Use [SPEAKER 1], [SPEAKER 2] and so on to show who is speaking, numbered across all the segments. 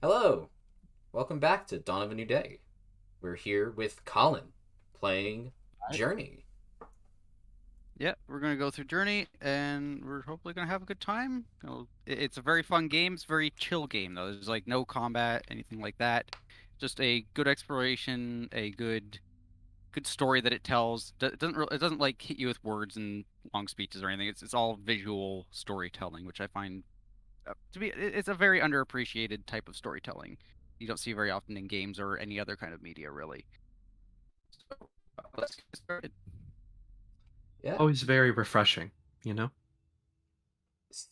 [SPEAKER 1] Hello, welcome back to Dawn of a New Day. We're here with Colin playing
[SPEAKER 2] Right.
[SPEAKER 1] Journey.
[SPEAKER 2] Yeah, we're gonna go through Journey, and we're hopefully gonna have a good time. It's a very fun game. It's a very chill game, though. There's like no combat, anything like that. Just a good exploration, a good story that it tells. It doesn't like hit you with words and long speeches or anything. It's all visual storytelling, which I find it's a very underappreciated type of storytelling. You don't see very often in games or any other kind of media, really. So let's get started.
[SPEAKER 1] Yeah.
[SPEAKER 3] Always very refreshing, you know?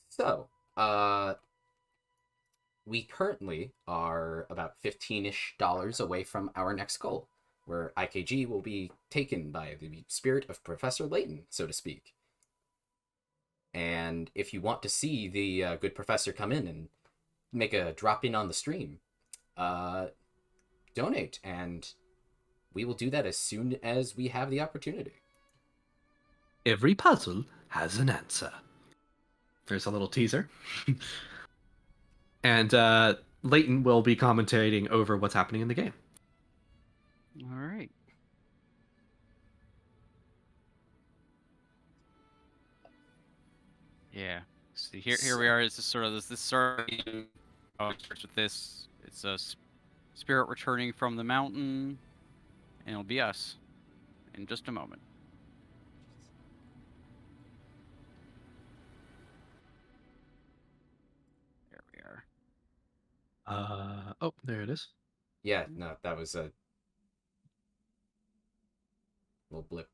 [SPEAKER 1] So, uh, we currently are about 15-ish dollars away from our next goal, where IKG will be taken by the spirit of Professor Layton, so to speak. And if you want to see the good professor come in and make a drop in on the stream, uh, donate, and we will do that as soon as we have the opportunity.
[SPEAKER 3] Every puzzle has an answer. There's a little teaser. And Leighton will be commentating over what's happening in the game.
[SPEAKER 2] All right. Yeah. See, here we are. It's just sort of this story. It starts with this. It's a spirit returning from the mountain, and it'll be us in just a moment. There we are.
[SPEAKER 3] Oh, there it is.
[SPEAKER 1] Yeah, no, that was a little blip.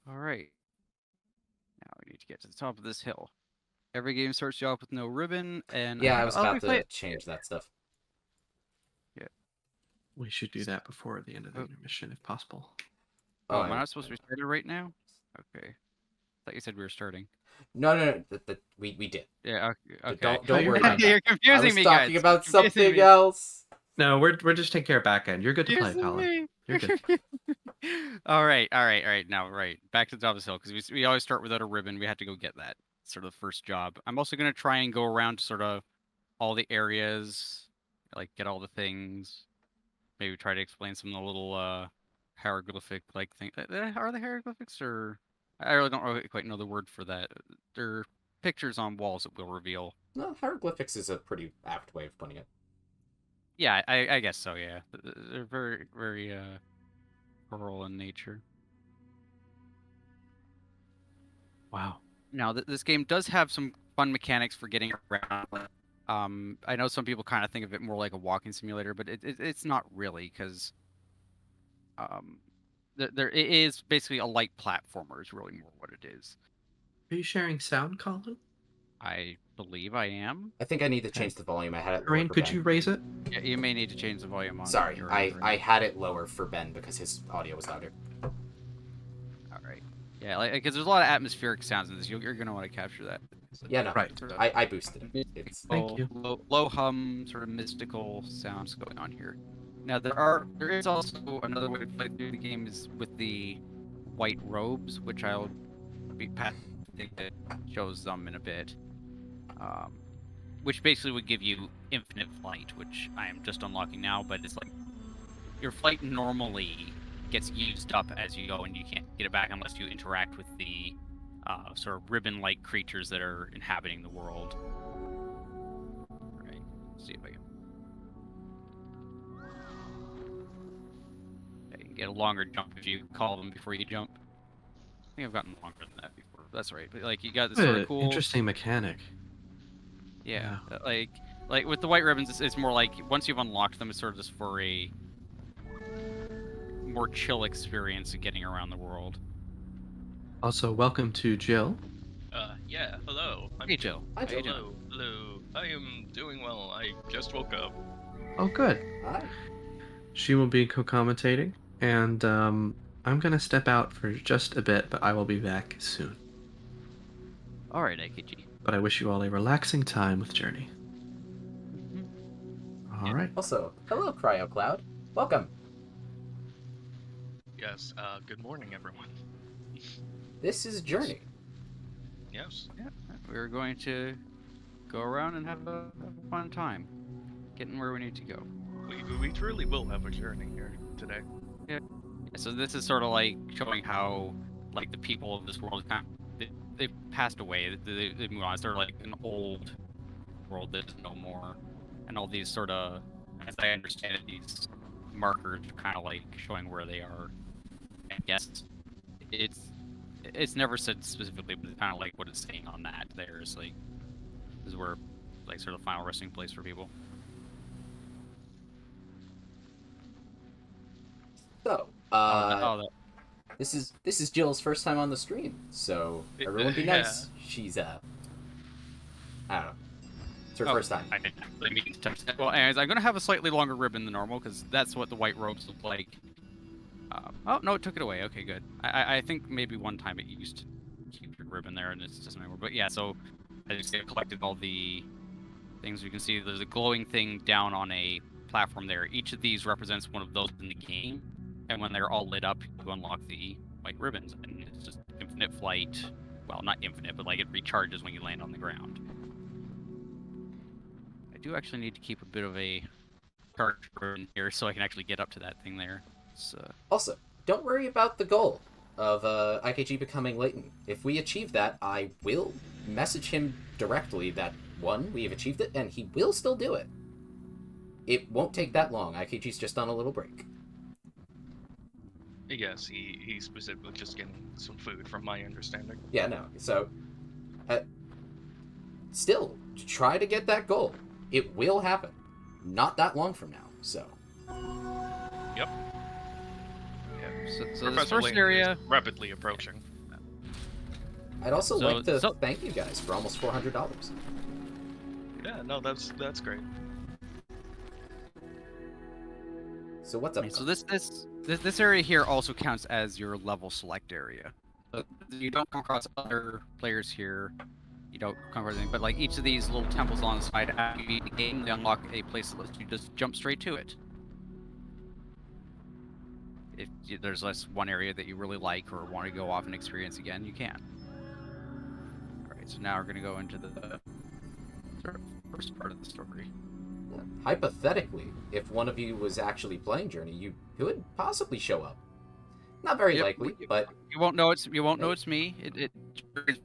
[SPEAKER 2] All right. Now we need to get to the top of this hill. Every game starts you off with no ribbon, and I
[SPEAKER 1] Yeah, I
[SPEAKER 2] think
[SPEAKER 1] was
[SPEAKER 2] I'll
[SPEAKER 1] about
[SPEAKER 2] be playing.
[SPEAKER 1] to change that stuff.
[SPEAKER 2] Yeah.
[SPEAKER 3] We should do that before the end of the
[SPEAKER 2] Oh,
[SPEAKER 3] intermission, if possible.
[SPEAKER 1] Oh,
[SPEAKER 2] am I not supposed to be started right now? Okay. Thought you said we were starting.
[SPEAKER 1] no. We did.
[SPEAKER 2] Yeah. Okay.
[SPEAKER 1] Don't
[SPEAKER 3] you're
[SPEAKER 1] worry about
[SPEAKER 3] fine.
[SPEAKER 1] that.
[SPEAKER 2] You're
[SPEAKER 1] I
[SPEAKER 2] confusing
[SPEAKER 1] was
[SPEAKER 2] me,
[SPEAKER 1] talking
[SPEAKER 2] guys. You're
[SPEAKER 1] about
[SPEAKER 2] confusing
[SPEAKER 1] something
[SPEAKER 2] me.
[SPEAKER 1] else.
[SPEAKER 3] No, we're just taking care of back end. You're good to play,
[SPEAKER 2] Excuse
[SPEAKER 3] Colin.
[SPEAKER 2] me.
[SPEAKER 3] You're good.
[SPEAKER 2] All right. Now, right back to the top of the hill because we always start without a ribbon. We had to go get that. Sort of the first job. I'm also gonna try and go around to sort of all the areas, like get all the things. Maybe try to explain some of the little hieroglyphic like thing. Are they hieroglyphics or I really don't really quite know the word for that. They're pictures on walls that will reveal.
[SPEAKER 1] No, hieroglyphics is a pretty apt way of putting it.
[SPEAKER 2] Yeah, I guess so. Yeah, they're very rural in nature.
[SPEAKER 3] Wow.
[SPEAKER 2] Now, this game does have some fun mechanics for getting around. I know some people kind of think of it more like a walking simulator, but it's not really because um, it is basically a light platformer is really more what it is.
[SPEAKER 3] Are you sharing sound, Colin?
[SPEAKER 2] I believe I am.
[SPEAKER 1] I think I need to
[SPEAKER 3] Okay.
[SPEAKER 1] change the volume. I had it lower
[SPEAKER 3] Rain,
[SPEAKER 1] for
[SPEAKER 3] could
[SPEAKER 1] Ben.
[SPEAKER 3] you raise it?
[SPEAKER 2] Yeah, you may need to change the volume on
[SPEAKER 1] Sorry,
[SPEAKER 2] your end,
[SPEAKER 1] I
[SPEAKER 2] right?
[SPEAKER 1] had it lower for Ben because his audio was louder.
[SPEAKER 2] All right. Yeah, like because there's a lot of atmospheric sounds in this. You're gonna want to capture that.
[SPEAKER 1] Yeah, no,
[SPEAKER 3] Right.
[SPEAKER 2] Sort of
[SPEAKER 1] I boosted it. It's
[SPEAKER 3] Thank you.
[SPEAKER 2] low hum, sort of mystical sounds going on here. Now there is also another way to play through the game is with the white robes, which I'll be passing that shows them in a bit. Um, which basically would give you infinite flight, which I am just unlocking now, but it's like your flight normally gets used up as you go, and you can't get it back unless you interact with the sort of ribbon-like creatures that are inhabiting the world. All right, let's see if I can get a longer jump if you call them before you jump. I think I've gotten longer than that before. That's right. But like you got this
[SPEAKER 3] What
[SPEAKER 2] sort of
[SPEAKER 3] an
[SPEAKER 2] cool,
[SPEAKER 3] interesting mechanic.
[SPEAKER 2] yeah.
[SPEAKER 3] Yeah.
[SPEAKER 2] Like with the white ribbons, it's more like once you've unlocked them, it's sort of just for a more chill experience of getting around the world.
[SPEAKER 3] Also, welcome to Jill.
[SPEAKER 4] Yeah, hello. I'm
[SPEAKER 2] Hey, Jill.
[SPEAKER 1] Hi,
[SPEAKER 2] How
[SPEAKER 1] Jill.
[SPEAKER 2] you doing?
[SPEAKER 4] Hello. I am doing well. I just woke up.
[SPEAKER 3] Oh, good.
[SPEAKER 1] hi.
[SPEAKER 3] She will be co-commentating, and I'm gonna step out for just a bit, but I will be back soon.
[SPEAKER 2] All right, AKG.
[SPEAKER 3] But I wish you all a relaxing time with Journey. All right.
[SPEAKER 1] Also, hello, Cryo Cloud. Welcome.
[SPEAKER 4] Yes, good morning, everyone.
[SPEAKER 1] This is Journey.
[SPEAKER 4] Yes.
[SPEAKER 2] Yeah, we're going to go around and have a fun time, getting where we need to go.
[SPEAKER 4] We truly will have a journey here today.
[SPEAKER 2] So this is sort of like showing how, like, the people of this world they've passed away. They move on. It's sort of like an old world that is no more, and all these sort of, as I understand it, these markers are kind of like showing where they are. I guess it's never said specifically, but it's kind of like what it's saying on that. There is like, this is where, like, sort of final resting place for people.
[SPEAKER 1] So, this is Jill's first time on the stream, so everyone be nice. She's I don't know. It's her first time.
[SPEAKER 2] I didn't really mean to touch that. Well, anyways, I'm gonna have a slightly longer ribbon than normal because that's what the white robes look like. Oh no, it took it away. Okay, good. I think maybe one time it used to keep your ribbon there and it's just anymore. But yeah, so I just collected all the things. You can see there's a glowing thing down on a platform there. Each of these represents one of those in the game, and when they're all lit up, you unlock the white ribbons, and it's just infinite flight. Well, not infinite, but like it recharges when you land on the ground. I do actually need to keep a bit of a charge in here so I can actually get up to that thing there.
[SPEAKER 1] Also, don't worry about the goal of IKG becoming Layton. If we achieve that, I will message him directly that, one, we have achieved it, and he will still do it. It won't take that long. IKG's just on a little break.
[SPEAKER 4] Yes, he's specifically just getting some food, from my understanding.
[SPEAKER 1] Yeah, no. So, still, try to get that goal. It will happen. Not that long from now, so.
[SPEAKER 4] Yep.
[SPEAKER 2] So this
[SPEAKER 4] Professor
[SPEAKER 2] first
[SPEAKER 4] Layton
[SPEAKER 2] area
[SPEAKER 4] is rapidly approaching.
[SPEAKER 1] I'd also like to thank you guys for almost $400.
[SPEAKER 4] Yeah, no, that's great.
[SPEAKER 1] So what's up?
[SPEAKER 2] So this area here also counts as your level select area. So you don't come across other players here. You don't come across anything, but like each of these little temples on the side, after you beat the game, they unlock a place that lets you just jump straight to it. If there's one area that you really like or want to go off and experience again, you can. Alright, so now we're going to go into the sort of first part of the story.
[SPEAKER 1] Hypothetically, if one of you was actually playing Journey, you could possibly show up. Not very likely, but
[SPEAKER 2] you won't know it's me. It is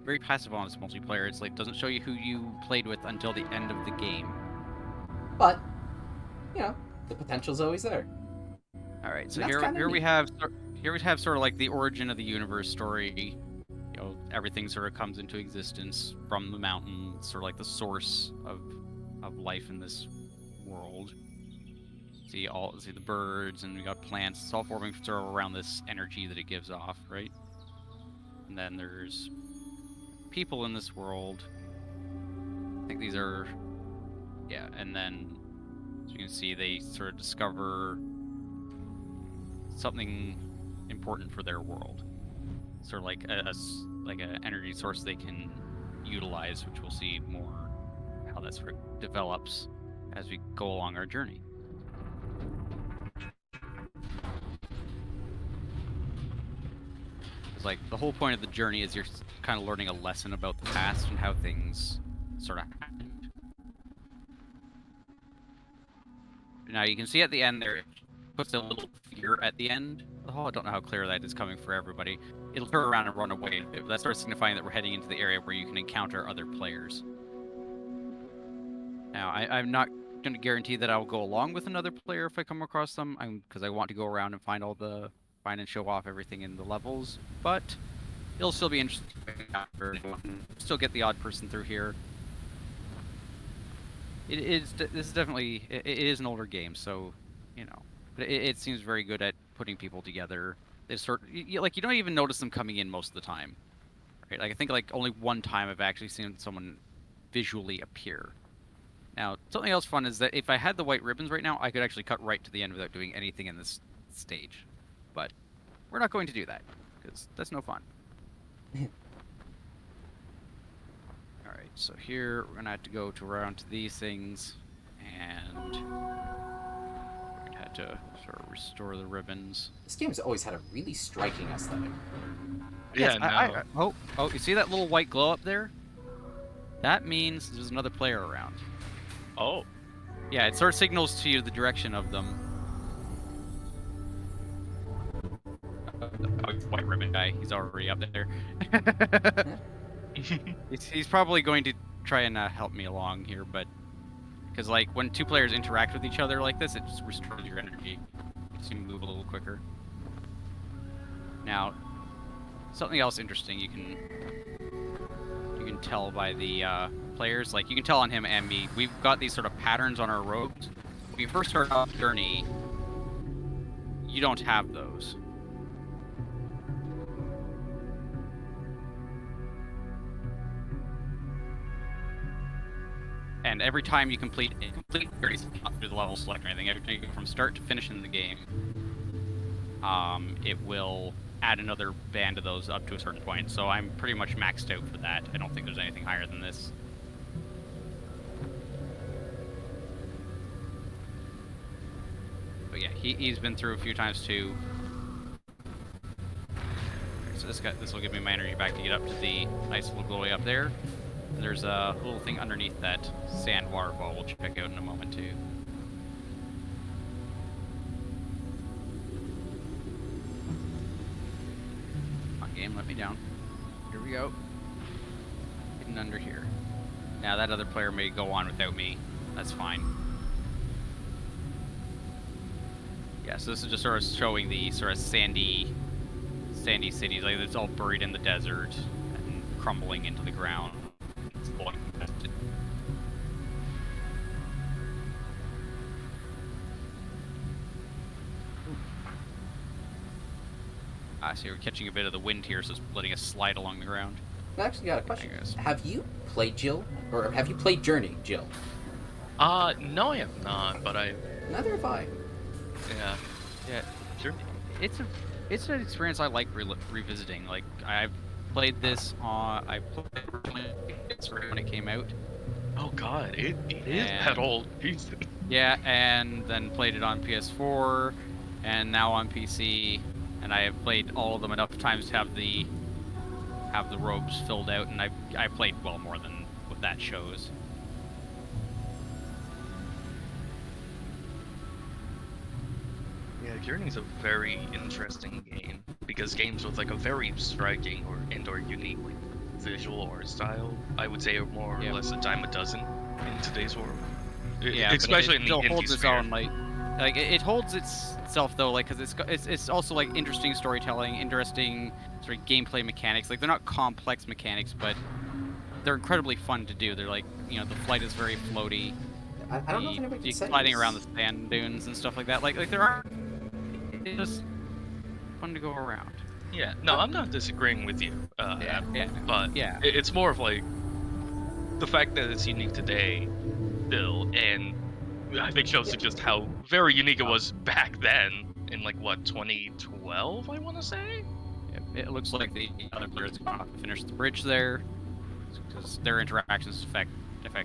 [SPEAKER 2] very passive on its multiplayer. It's like doesn't show you who you played with until the end of the game.
[SPEAKER 1] But you know, the potential's always there.
[SPEAKER 2] All right, so here we have sort of like the origin of the universe story. You know, everything sort of comes into existence from the mountain, sort of like the source of life in this world. See the birds, and we got plants. It's all forming sort of around this energy that it gives off, right? And then there's people in this world. I think these are, yeah. And then, as you can see, they sort of discover something important for their world. Sort of like an energy source they can utilize, which we'll see more how that sort of develops as we go along our journey. It's like the whole point of the journey is you're kind of learning a lesson about the past and how things sort of happened. Now you can see at the end there, it puts a little fear at the end. Oh, I don't know how clear that is coming for everybody. It'll turn around and run away. That starts signifying that we're heading into the area where you can encounter other players. Now, I'm not going to guarantee that I'll go along with another player if I come across them, because I want to go around and find and show off everything in the levels, but it'll still be interesting to still get the odd person through here. This is definitely, it is an older game, so, you know, but it seems very good at putting people together. They you don't even notice them coming in most of the time, right? Like, I think like only one time I've actually seen someone visually appear. Now, something else fun is that if I had the white ribbons right now, I could actually cut right to the end without doing anything in this stage. But we're not going to do that, because that's no fun. Alright, so here we're going to have to go around to these things, and we're going to have to sort of restore the ribbons.
[SPEAKER 1] This game's always had a really striking aesthetic.
[SPEAKER 4] Yeah,
[SPEAKER 2] yes, oh, you see that little white glow up there? that means there's another player around.
[SPEAKER 4] Oh.
[SPEAKER 2] Yeah, it sort of signals to you the direction of them. Oh, it's White Ribbon guy. He's already up there. He's probably going to try and help me along here, but because like when two players interact with each other like this, it just restores your energy. So you move a little quicker. Now, something else interesting you can tell by the players, like you can tell on him and me, we've got these sort of patterns on our robes. When you first start off the journey, you don't have those. And every time you complete journey, not through the level select or anything, every time you go from start to finish in the game, it will add another band of those up to a certain point. So I'm pretty much maxed out for that. I don't think there's anything higher than this. But yeah, he's been through a few times too. So this will give me my energy back to get up to the nice little glowy up there. And there's a little thing underneath that sand waterfall we'll check out in a moment too. Come on, game, let me down. Here we go. Hidden under here. Now that other player may go on without me. That's fine. Yeah, so this is just sort of showing the sort of sandy cities. Like it's all buried in the desert and crumbling into the ground. It's blowing past it. So you're catching a bit of the wind here, so it's letting us slide along the ground.
[SPEAKER 1] I actually got a question.
[SPEAKER 2] I guess.
[SPEAKER 1] Have you played Jill? Or have you played Journey, Jill?
[SPEAKER 4] No, I have not, but I.
[SPEAKER 1] Neither have I.
[SPEAKER 4] Yeah.
[SPEAKER 2] Yeah,
[SPEAKER 4] Sure.
[SPEAKER 2] it's an experience I like revisiting. Like I've played this on I played it when it came out.
[SPEAKER 4] Oh God, it is that old. Jesus.
[SPEAKER 2] Yeah, and then played it on PS4, and now on PC, and I have played all of them enough times to have the robes filled out, and I played well more than what that shows.
[SPEAKER 4] Yeah, Journey's a very interesting game because games with like a very striking or unique visual or style, I would say, are more or less a dime a dozen in today's world.
[SPEAKER 2] Yeah,
[SPEAKER 4] especially
[SPEAKER 2] but it
[SPEAKER 4] in the
[SPEAKER 2] still holds
[SPEAKER 4] indie
[SPEAKER 2] its
[SPEAKER 4] sphere.
[SPEAKER 2] own like it holds itself though, like because it's also like interesting storytelling, interesting sort of gameplay mechanics. Like they're not complex mechanics, but they're incredibly fun to do. They're like, you know, the flight is very floaty.
[SPEAKER 1] I don't know if anybody can say
[SPEAKER 2] Gliding
[SPEAKER 1] this.
[SPEAKER 2] around the sand dunes and stuff like that. Like there are. It's just fun to go around.
[SPEAKER 4] Yeah, no, I'm not disagreeing with you. But
[SPEAKER 2] yeah.
[SPEAKER 4] it's more of like the fact that it's unique today, still, and I think shows just how very unique it was back then in like what 2012, I want to say.
[SPEAKER 2] It looks like the other players are going to finish the bridge there because their interactions affect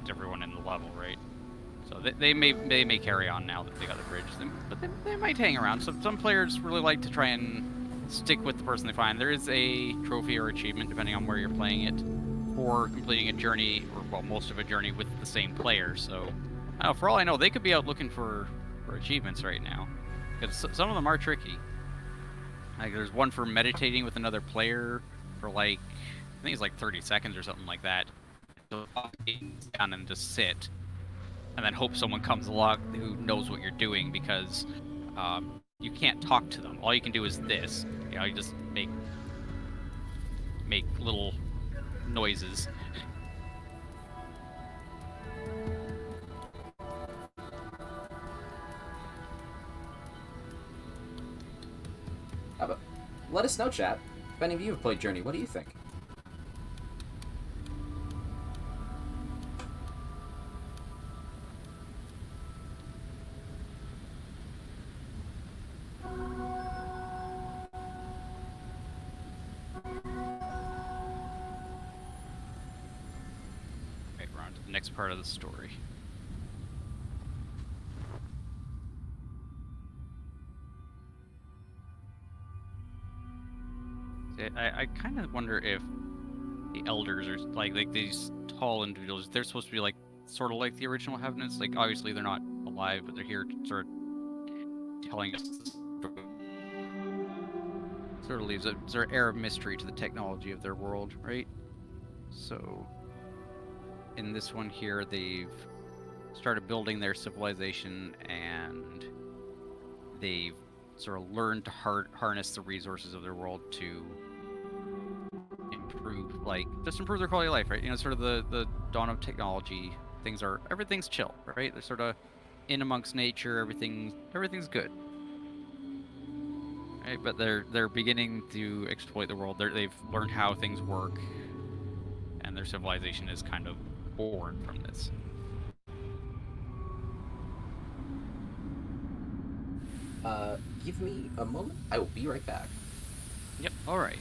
[SPEAKER 2] everyone in the level, right? So they may carry on now that they got the bridge, but they might hang around. So some players really like to try and stick with the person they find. There is a trophy or achievement, depending on where you're playing it, for completing a journey, or well, most of a journey with the same player. So, for all I know, they could be out looking for achievements right now, because some of them are tricky. Like there's one for meditating with another player for like, I think it's like 30 seconds or something like that. So down and just sit. And then hope someone comes along who knows what you're doing, because you can't talk to them. All you can do is this. You know, you just make little noises.
[SPEAKER 1] Let us know, chat. If any of you have played Journey, what do you think?
[SPEAKER 2] Right, we're on to the next part of the story. I kind of wonder if the elders are like these tall individuals. They're supposed to be like sort of like the original Heavens. Like obviously they're not alive, but they're here to sort of telling us. Sort of leaves a sort of air of mystery to the technology of their world, right? So, in this one here, they've started building their civilization, and they've sort of learned to harness the resources of their world to improve, like, just improve their quality of life, right? You know, sort of the dawn of technology. Everything's chill, right? They're sort of in amongst nature. Everything's good. Right, but they're beginning to exploit the world. They've learned how things work, and their civilization is kind of born from this.
[SPEAKER 1] Give me a moment. I will be right back.
[SPEAKER 2] Yep. All right.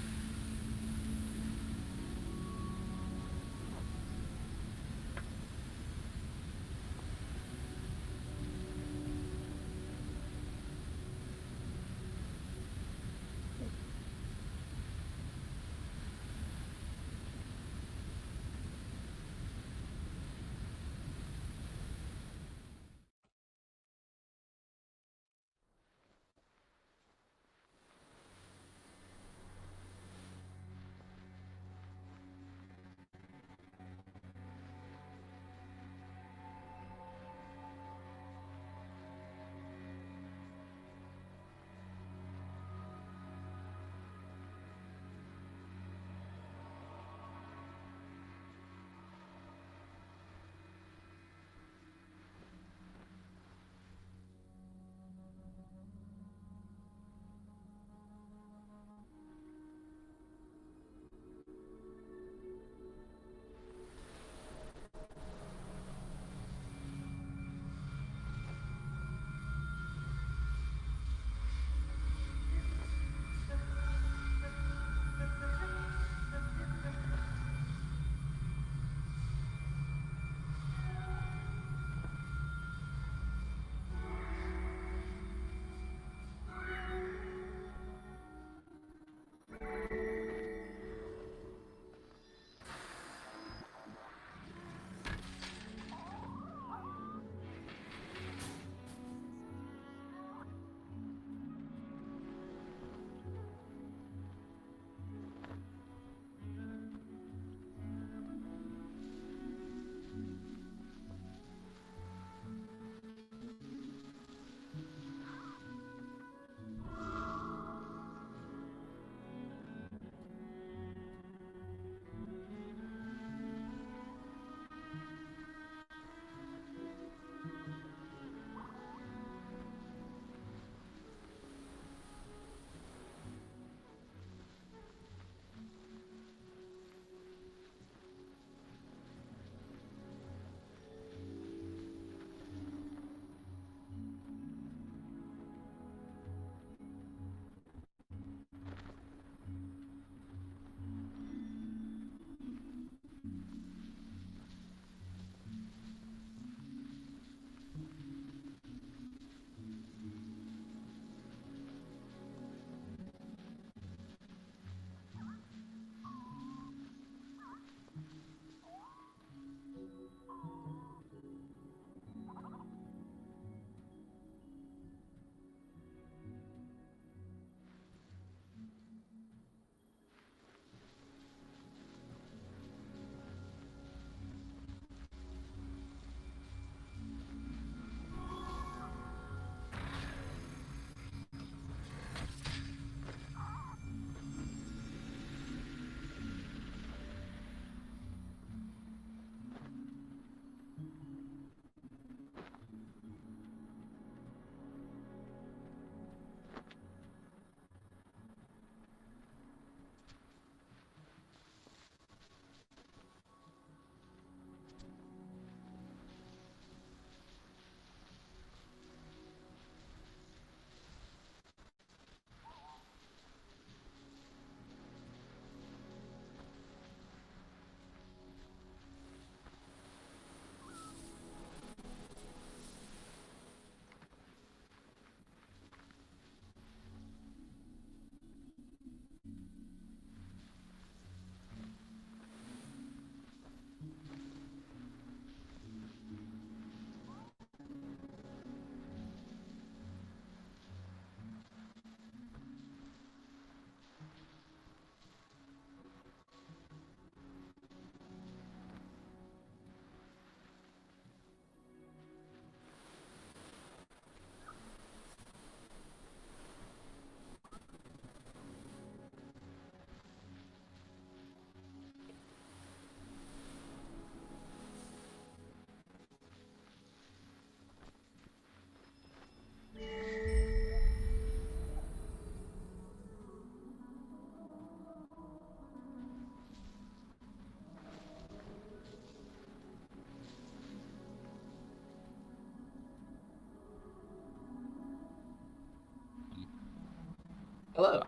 [SPEAKER 1] Hello.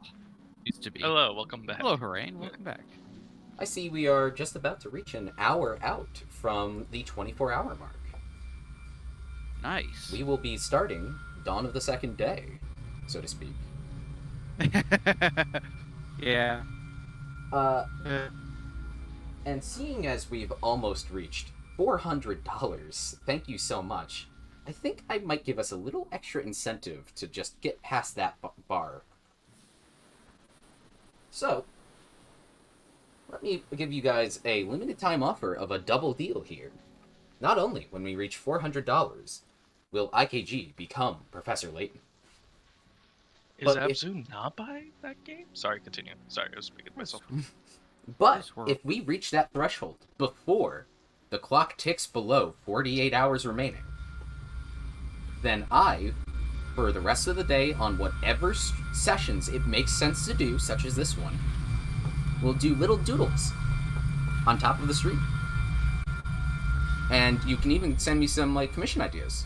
[SPEAKER 2] Used to be.
[SPEAKER 4] Hello, welcome back.
[SPEAKER 2] Hello, Harain. Welcome back.
[SPEAKER 1] I see we are just about to reach an hour out from the 24-hour mark.
[SPEAKER 2] Nice.
[SPEAKER 1] We will be starting Dawn of the Second Day, so to speak.
[SPEAKER 2] Yeah.
[SPEAKER 1] And seeing as we've almost reached $400, thank you so much, I think I might give us a little extra incentive to just get past that bar. So, let me give you guys a limited time offer of a double deal here. Not only when we reach $400 will IKG become Professor Layton.
[SPEAKER 4] Is
[SPEAKER 1] But
[SPEAKER 4] Abzu not by that game? Sorry, continue. Sorry, I was speaking to myself.
[SPEAKER 1] But
[SPEAKER 2] Yes,
[SPEAKER 1] if we reach that threshold before the clock ticks below 48 hours remaining, then I, for the rest of the day on whatever sessions it makes sense to do, such as this one, will do little doodles on top of the stream. And you can even send me some like commission ideas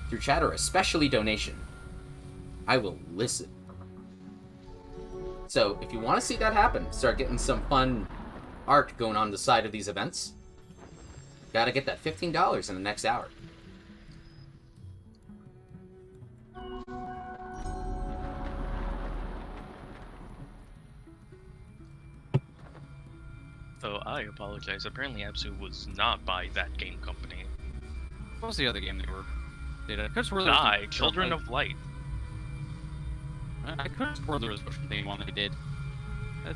[SPEAKER 1] through chat or especially donation. I will listen. So if you want to see that happen, start getting some fun art going on the side of these events, gotta get that $15 in the next hour.
[SPEAKER 4] So I apologize. Apparently Abzu was not by that game company.
[SPEAKER 2] What was the other game they were? I could have sworn there was
[SPEAKER 4] Die, Children of Light.
[SPEAKER 2] I could have sworn there was a thing one they did.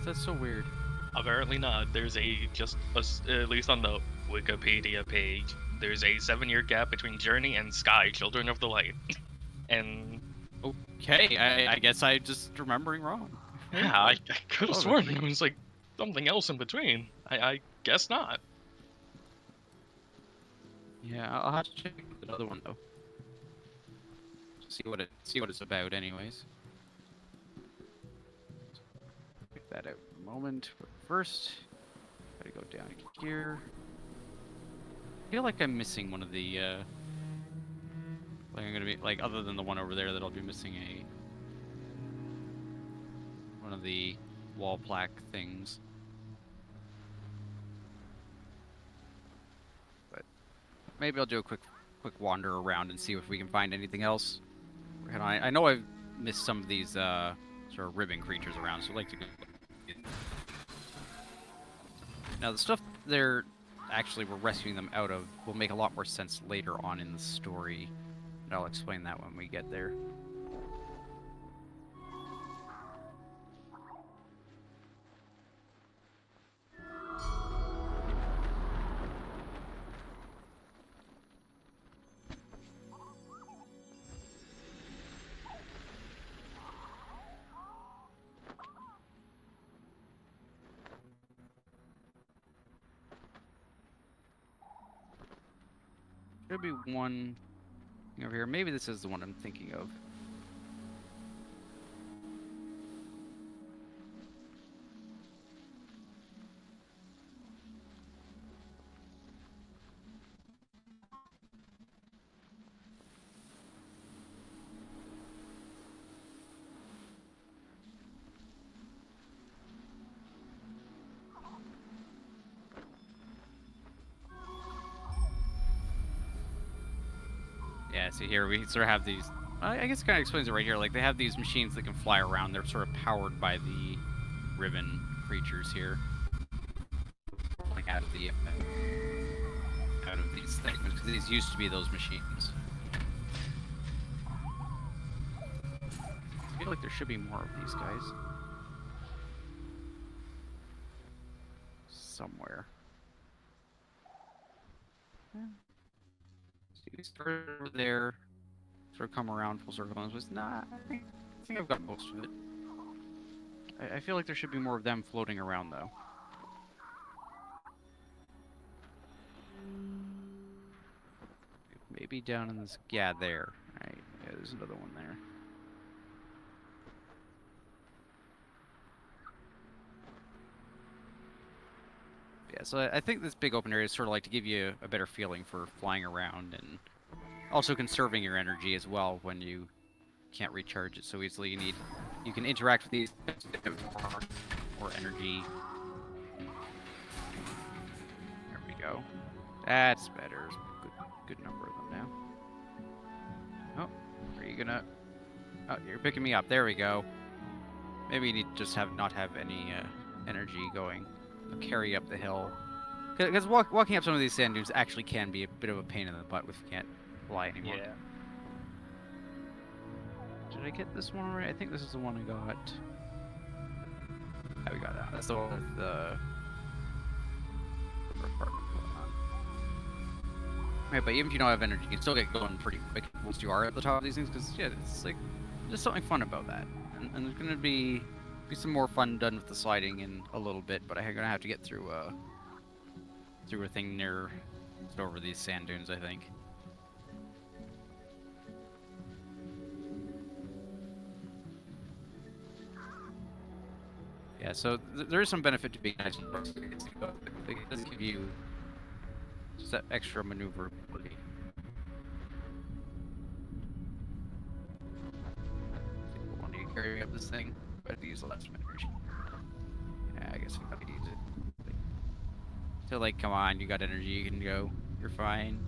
[SPEAKER 2] That's so weird.
[SPEAKER 4] Apparently not. There's at least on the Wikipedia page, there's a 7-year gap between Journey and Sky, Children of the Light. And
[SPEAKER 2] Okay, I guess I just remembering wrong.
[SPEAKER 4] yeah, I could have
[SPEAKER 2] Oh,
[SPEAKER 4] sworn
[SPEAKER 2] really?
[SPEAKER 4] there was like something else in between. I guess not.
[SPEAKER 2] Yeah, I'll have to check the other one though. See what it's about, anyways. Check that out in a moment. But first, gotta go down here. I feel like I'm missing one of the. Like I'm gonna be like other than the one over there that I'll be missing one of the wall plaque things. But maybe I'll do a quick wander around and see if we can find anything else. And I know I've missed some of these sort of ribbon creatures around, so I'd like to go. Now the stuff they're actually we're rescuing them out of will make a lot more sense later on in the story. And I'll explain that when we get there. Should be one over here. Maybe this is the one I'm thinking of. Yeah, see here we sort of have these. I guess it kind of explains it right here. Like they have these machines that can fly around. They're sort of powered by the ribbon creatures here. Like out of these things. Because these used to be those machines. I feel like there should be more of these guys. Somewhere. Yeah. We started over there, sort of come around full circle, and was nah. I think I've got most of it. I feel like there should be more of them floating around though. Maybe down in this, yeah, there. Right, yeah, there's another one there. Yeah, so I think this big open area is sort of like to give you a better feeling for flying around and also conserving your energy as well when you can't recharge it so easily. You can interact with these to get more energy. There we go. That's better. Good number of them now. Oh, are you gonna? Oh, you're picking me up. There we go. Maybe you need to just not have any energy going. Carry up the hill. Because walking up some of these sand dunes actually can be a bit of a pain in the butt if you can't fly anymore.
[SPEAKER 4] Yeah.
[SPEAKER 2] Did I get this one right? I think this is the one I got. Yeah, we got that. That's the one with the apartment going on. Right, but even if you don't have energy, you can still get going pretty quick once you are at the top of these things. Because yeah, it's like there's something fun about that, and there's gonna be some more fun done with the sliding in a little bit. But I'm gonna have to get through a thing near over these sand dunes, I think. Yeah, so there is some benefit to being nice and fast. It does give you just that extra maneuverability. When you carry up this thing, but use less energy. Yeah, I guess I gotta use it. So like, come on, you got energy, you can go. You're fine.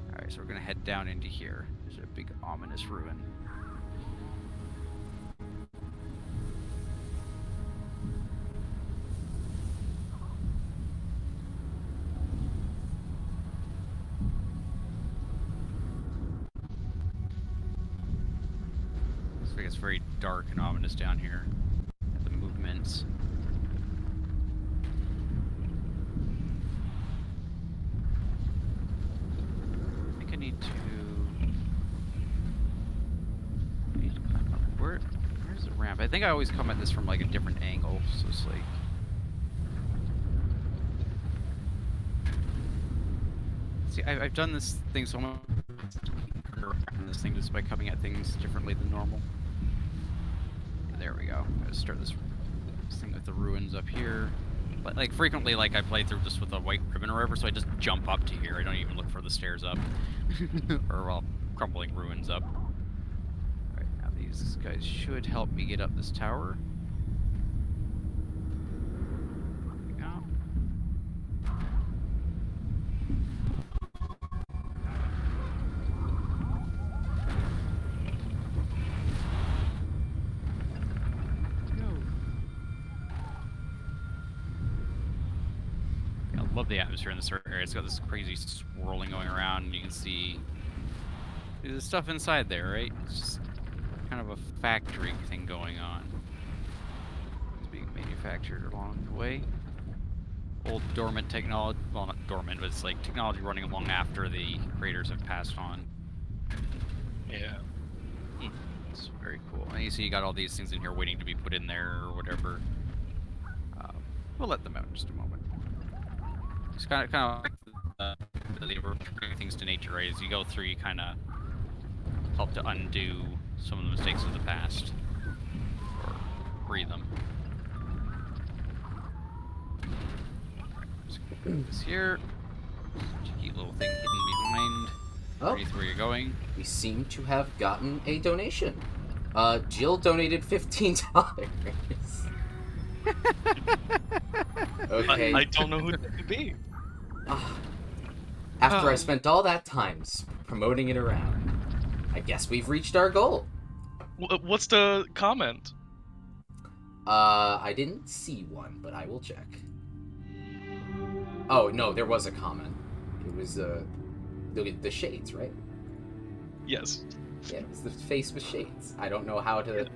[SPEAKER 2] Alright, so we're gonna head down into here. There's a big ominous ruin. So it's very dark and ominous down here. The movements. I need to where's the ramp? I think I always come at this from like a different angle, so it's like see, I've done this thing so much this thing just by coming at things differently than normal. There we go. Let's start this thing with the ruins up here. But like frequently, like I play through just with a white ribbon or whatever, so I just jump up to here. I don't even look for the stairs up, or well, crumbling ruins up. All right, now these guys should help me get up this tower. There we go. I love the atmosphere in this area. It's got this crazy swirling going around. You can see there's stuff inside there, right? It's just kind of a factory thing going on. It's being manufactured along the way. Old dormant technology, well, not dormant, but it's like technology running along after the creators have passed on.
[SPEAKER 4] Yeah.
[SPEAKER 2] It's very cool. And you see you got all these things in here waiting to be put in there or whatever. We'll let them out in just a moment. It's kind of like the returning things to nature, right? As you go through, you kind of help to undo some of the mistakes of the past, or free them. Just put this here. Cheeky little thing hidden behind.
[SPEAKER 1] Oh,
[SPEAKER 2] Ready where you're going.
[SPEAKER 1] we seem to have gotten a donation. Jill donated $15. Okay.
[SPEAKER 4] I don't know who that could be.
[SPEAKER 1] After I spent all that time promoting it around, I guess we've reached our goal.
[SPEAKER 4] What's the comment?
[SPEAKER 1] I didn't see one, but I will check. Oh, no, there was a comment. It was, the shades, right?
[SPEAKER 4] Yes.
[SPEAKER 1] Yeah, it was the face with shades. I don't know how to...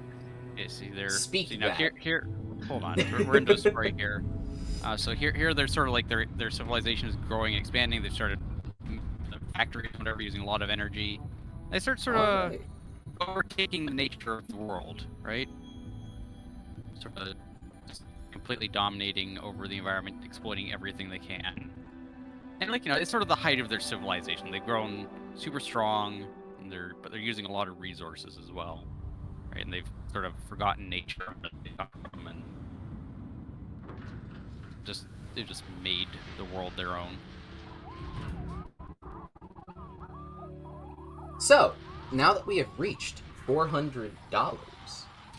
[SPEAKER 2] Yeah, see there.
[SPEAKER 1] Speak
[SPEAKER 2] see, now
[SPEAKER 1] that.
[SPEAKER 2] here. Hold on. We're into a story here. So here they're sort of like their civilization is growing and expanding. They've started the factories, whatever, using a lot of energy. They start sort of
[SPEAKER 1] Alright.
[SPEAKER 2] overtaking the nature of the world, right? Sort of just completely dominating over the environment, exploiting everything they can. And like, you know, it's sort of the height of their civilization. They've grown super strong, and but they're using a lot of resources as well, right? And they've sort of forgotten nature that they come from, and they've just made the world their own.
[SPEAKER 1] So, now that we have reached $400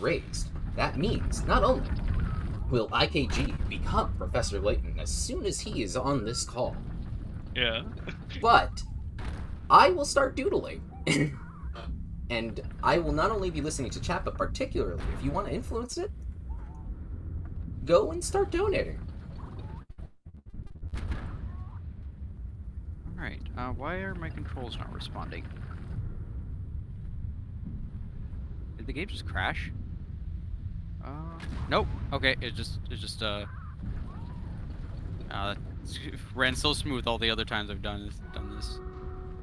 [SPEAKER 1] raised, that means not only will IKG become Professor Layton as soon as he is on this call,
[SPEAKER 4] Yeah.
[SPEAKER 1] but I will start doodling. And I will not only be listening to chat, but particularly, if you want to influence it, go and start donating.
[SPEAKER 2] Alright, why are my controls not responding? Did the game just crash? Nope. Okay, it just ran so smooth all the other times I've done this.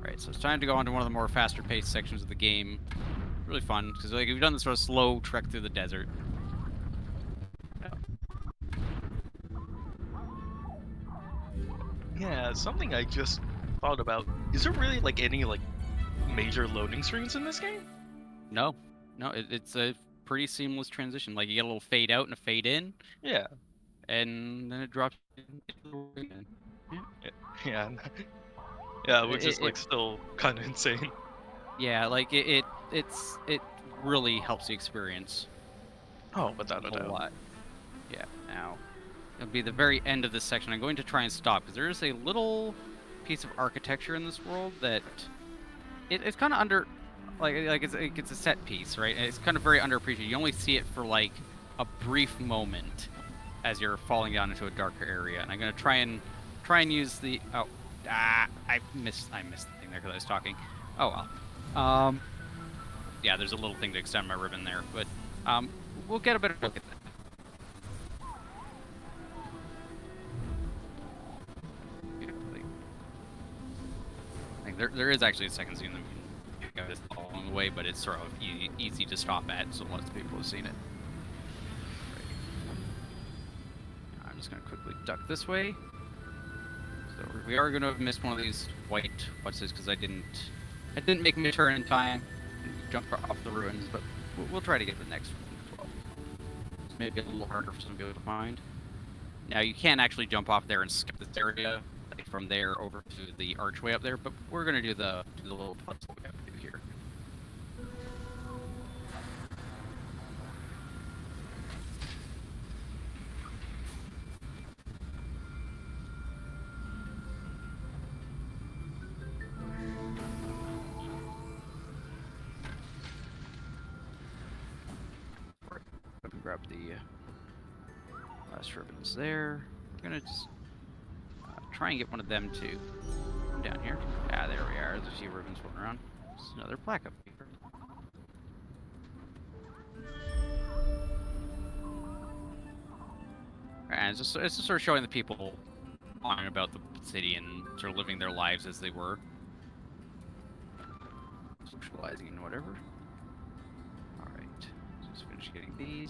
[SPEAKER 2] Right, so it's time to go on to one of the more faster-paced sections of the game. Really fun, because like we've done this sort of slow trek through the desert.
[SPEAKER 4] Yeah, something I just thought about. Is there really like any like major loading screens in this game?
[SPEAKER 2] No, it's a pretty seamless transition. Like you get a little fade out and a fade in,
[SPEAKER 4] Yeah.
[SPEAKER 2] and then it drops again.
[SPEAKER 4] Yeah. Yeah, which is like still kind of insane.
[SPEAKER 2] Yeah, like it really helps the experience
[SPEAKER 4] Oh, without a
[SPEAKER 2] a whole
[SPEAKER 4] doubt.
[SPEAKER 2] lot. Yeah, now it'll be the very end of this section. I'm going to try and stop because there is a little piece of architecture in this world that it's kind of under, like it's a set piece, right? And it's kind of very underappreciated. You only see it for like a brief moment as you're falling down into a darker area. And I'm gonna try and use the I missed the thing there because I was talking. Oh well. Yeah, there's a little thing to extend my ribbon there, but we'll get a better look at that. There is actually a second scene that we can go this along the way, but it's sort of easy to stop at, so lots of people have seen it. Right. I'm just going to quickly duck this way. So we are going to have missed one of these white what's this because I didn't make me turn in time and jump off the ruins, but we'll try to get the next one as well. It's maybe a little harder for some people to find. Now you can actually jump off there and skip this area. From there over to the archway up there, but we're gonna do the little puzzle we have to do here. Let me grab the last ribbons there. We're gonna just try and get one of them to come down here. Ah, there we are. There's a few ribbons floating around. There's another plaque up here. And it's just sort of showing the people on and about the city and sort of living their lives as they were. Socializing and whatever. Alright. Just finish getting these.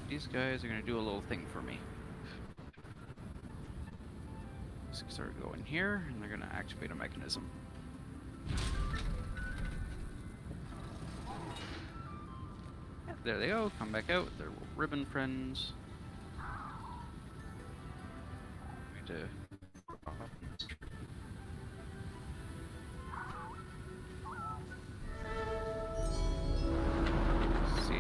[SPEAKER 2] These guys are going to do a little thing for me. Just start going here, and they're going to activate a mechanism. Yeah, there they go. Come back out. They're little ribbon friends. Going to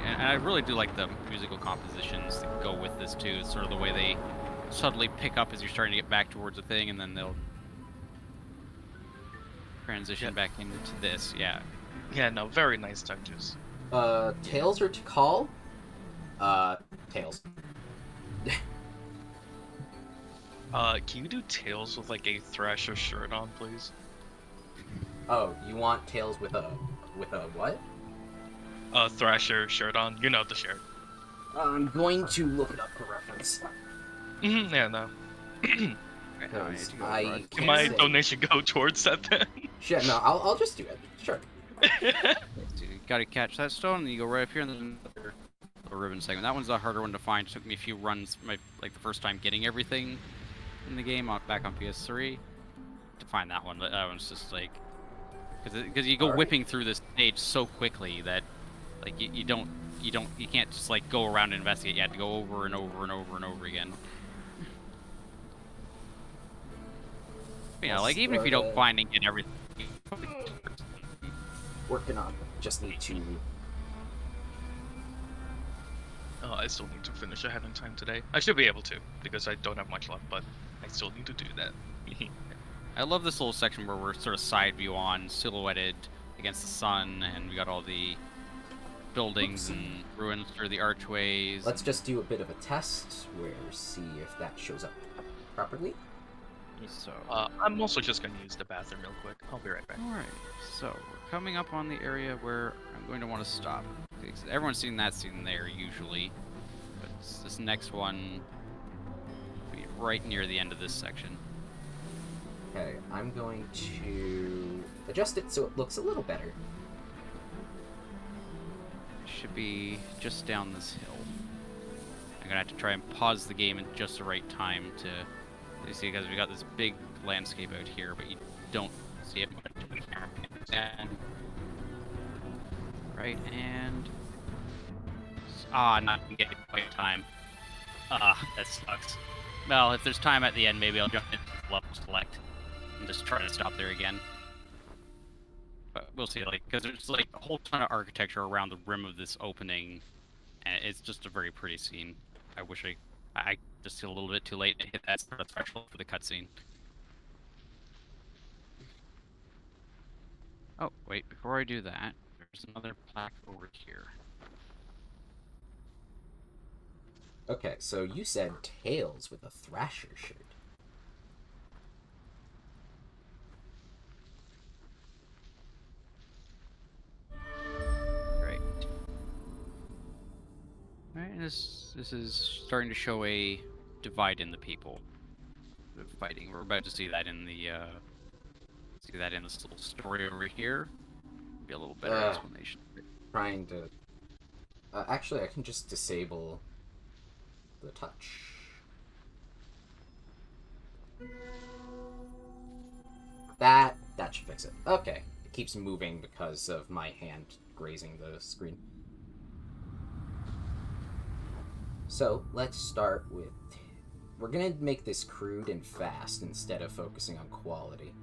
[SPEAKER 2] and I really do like the musical compositions that go with this too. It's sort of the way they subtly pick up as you're starting to get back towards a thing, and then they'll transition back into this. Yeah.
[SPEAKER 4] Yeah, no, very nice touches.
[SPEAKER 1] Tails are to call? Tails.
[SPEAKER 4] Can you do Tails with like a Thrasher shirt on, please?
[SPEAKER 1] Oh, you want Tails with a what?
[SPEAKER 4] Thrasher shirt on. You know the shirt.
[SPEAKER 1] I'm going to look it up for reference.
[SPEAKER 4] Yeah, no.
[SPEAKER 1] Because I can't
[SPEAKER 4] My
[SPEAKER 1] say.
[SPEAKER 4] donation go towards that then?
[SPEAKER 1] Shit, no, I'll just do it. Sure.
[SPEAKER 2] So you gotta catch that stone, and you go right up here, and there's another little ribbon segment. That one's a harder one to find. It took me a few runs, like the first time getting everything in the game back on PS3 to find that one. But that one's just like, because you go whipping through this stage so quickly that like you you can't just like go around and investigate. You have to go over and over and over and over again. You know, like even if you don't find and get everything.
[SPEAKER 1] Working on it. Just need to.
[SPEAKER 4] Oh, I still need to finish ahead in time today. I should be able to, because I don't have much left, but I still need to do that.
[SPEAKER 2] I love this little section where we're sort of side view on, silhouetted against the sun, and we got all the buildings and ruins through the archways.
[SPEAKER 1] Let's just do a bit of a test where see if that shows up properly.
[SPEAKER 2] So,
[SPEAKER 4] I'm also just going to use the bathroom real quick. I'll be right back.
[SPEAKER 2] alright, so we're coming up on the area where I'm going to want to stop. Because everyone's seen that scene there usually, but this next one will be right near the end of this section.
[SPEAKER 1] Okay, I'm going to adjust it so it looks a little better.
[SPEAKER 2] It should be just down this hill. I'm gonna have to try and pause the game at just the right time to see, because we got this big landscape out here, but you don't see it much. And right, and not gonna get it quite time. That sucks. Well, if there's time at the end, maybe I'll jump into the level select and just try to stop there again. But we'll see, like, because there's like a whole ton of architecture around the rim of this opening, and it's just a very pretty scene. I wish I just feel a little bit too late to hit that sort of threshold for the cutscene. Oh, wait, before I do that, there's another plaque over here.
[SPEAKER 1] Okay, so you said Tails with a Thrasher shirt.
[SPEAKER 2] Great. Alright, and this is starting to show a divide in the people. The fighting. We're about to see that in the this little story over here. Be a little better explanation.
[SPEAKER 1] Trying to. Actually, I can just disable the touch. That should fix it. Okay, it keeps moving because of my hand grazing the screen. So let's start with. We're gonna make this crude and fast instead of focusing on quality.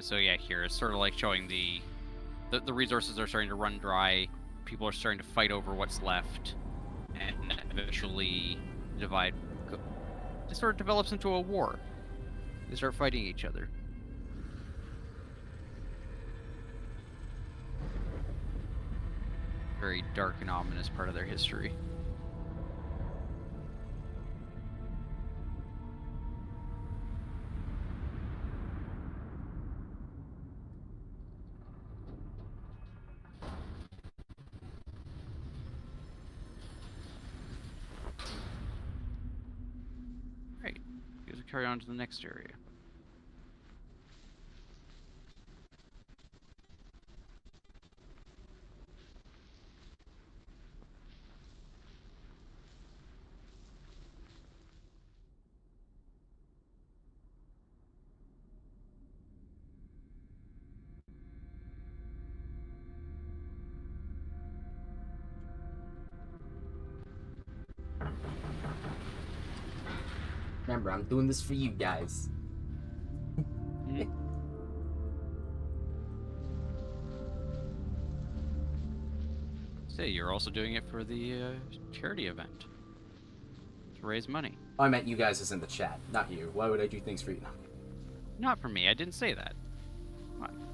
[SPEAKER 2] So yeah, here it's sort of like showing the resources are starting to run dry. People are starting to fight over what's left, and eventually divide. It sort of develops into a war. They start fighting each other. Very dark and ominous part of their history. Carry on to the next area.
[SPEAKER 1] Remember, I'm doing this for you guys.
[SPEAKER 2] Say, you're also doing it for the charity event. To raise money.
[SPEAKER 1] I meant you guys as in the chat, not you. Why would I do things for you?
[SPEAKER 2] Not for me, I didn't say that. Come on.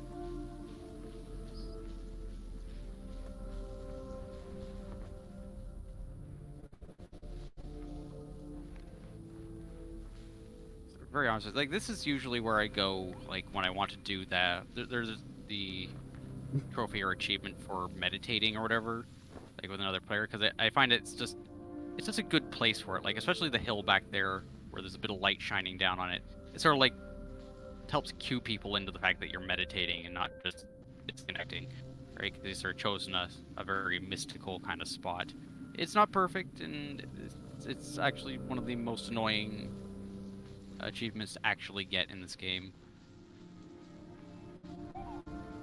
[SPEAKER 2] Very honest, like this is usually where I go, like when I want to do that. There's the trophy or achievement for meditating or whatever, like with another player, because I find it's just a good place for it. Like especially the hill back there, where there's a bit of light shining down on it. It's sort of like helps cue people into the fact that you're meditating and not just disconnecting, right? Because you sort of chosen a very mystical kind of spot. It's not perfect, and it's actually one of the most annoying achievements to actually get in this game.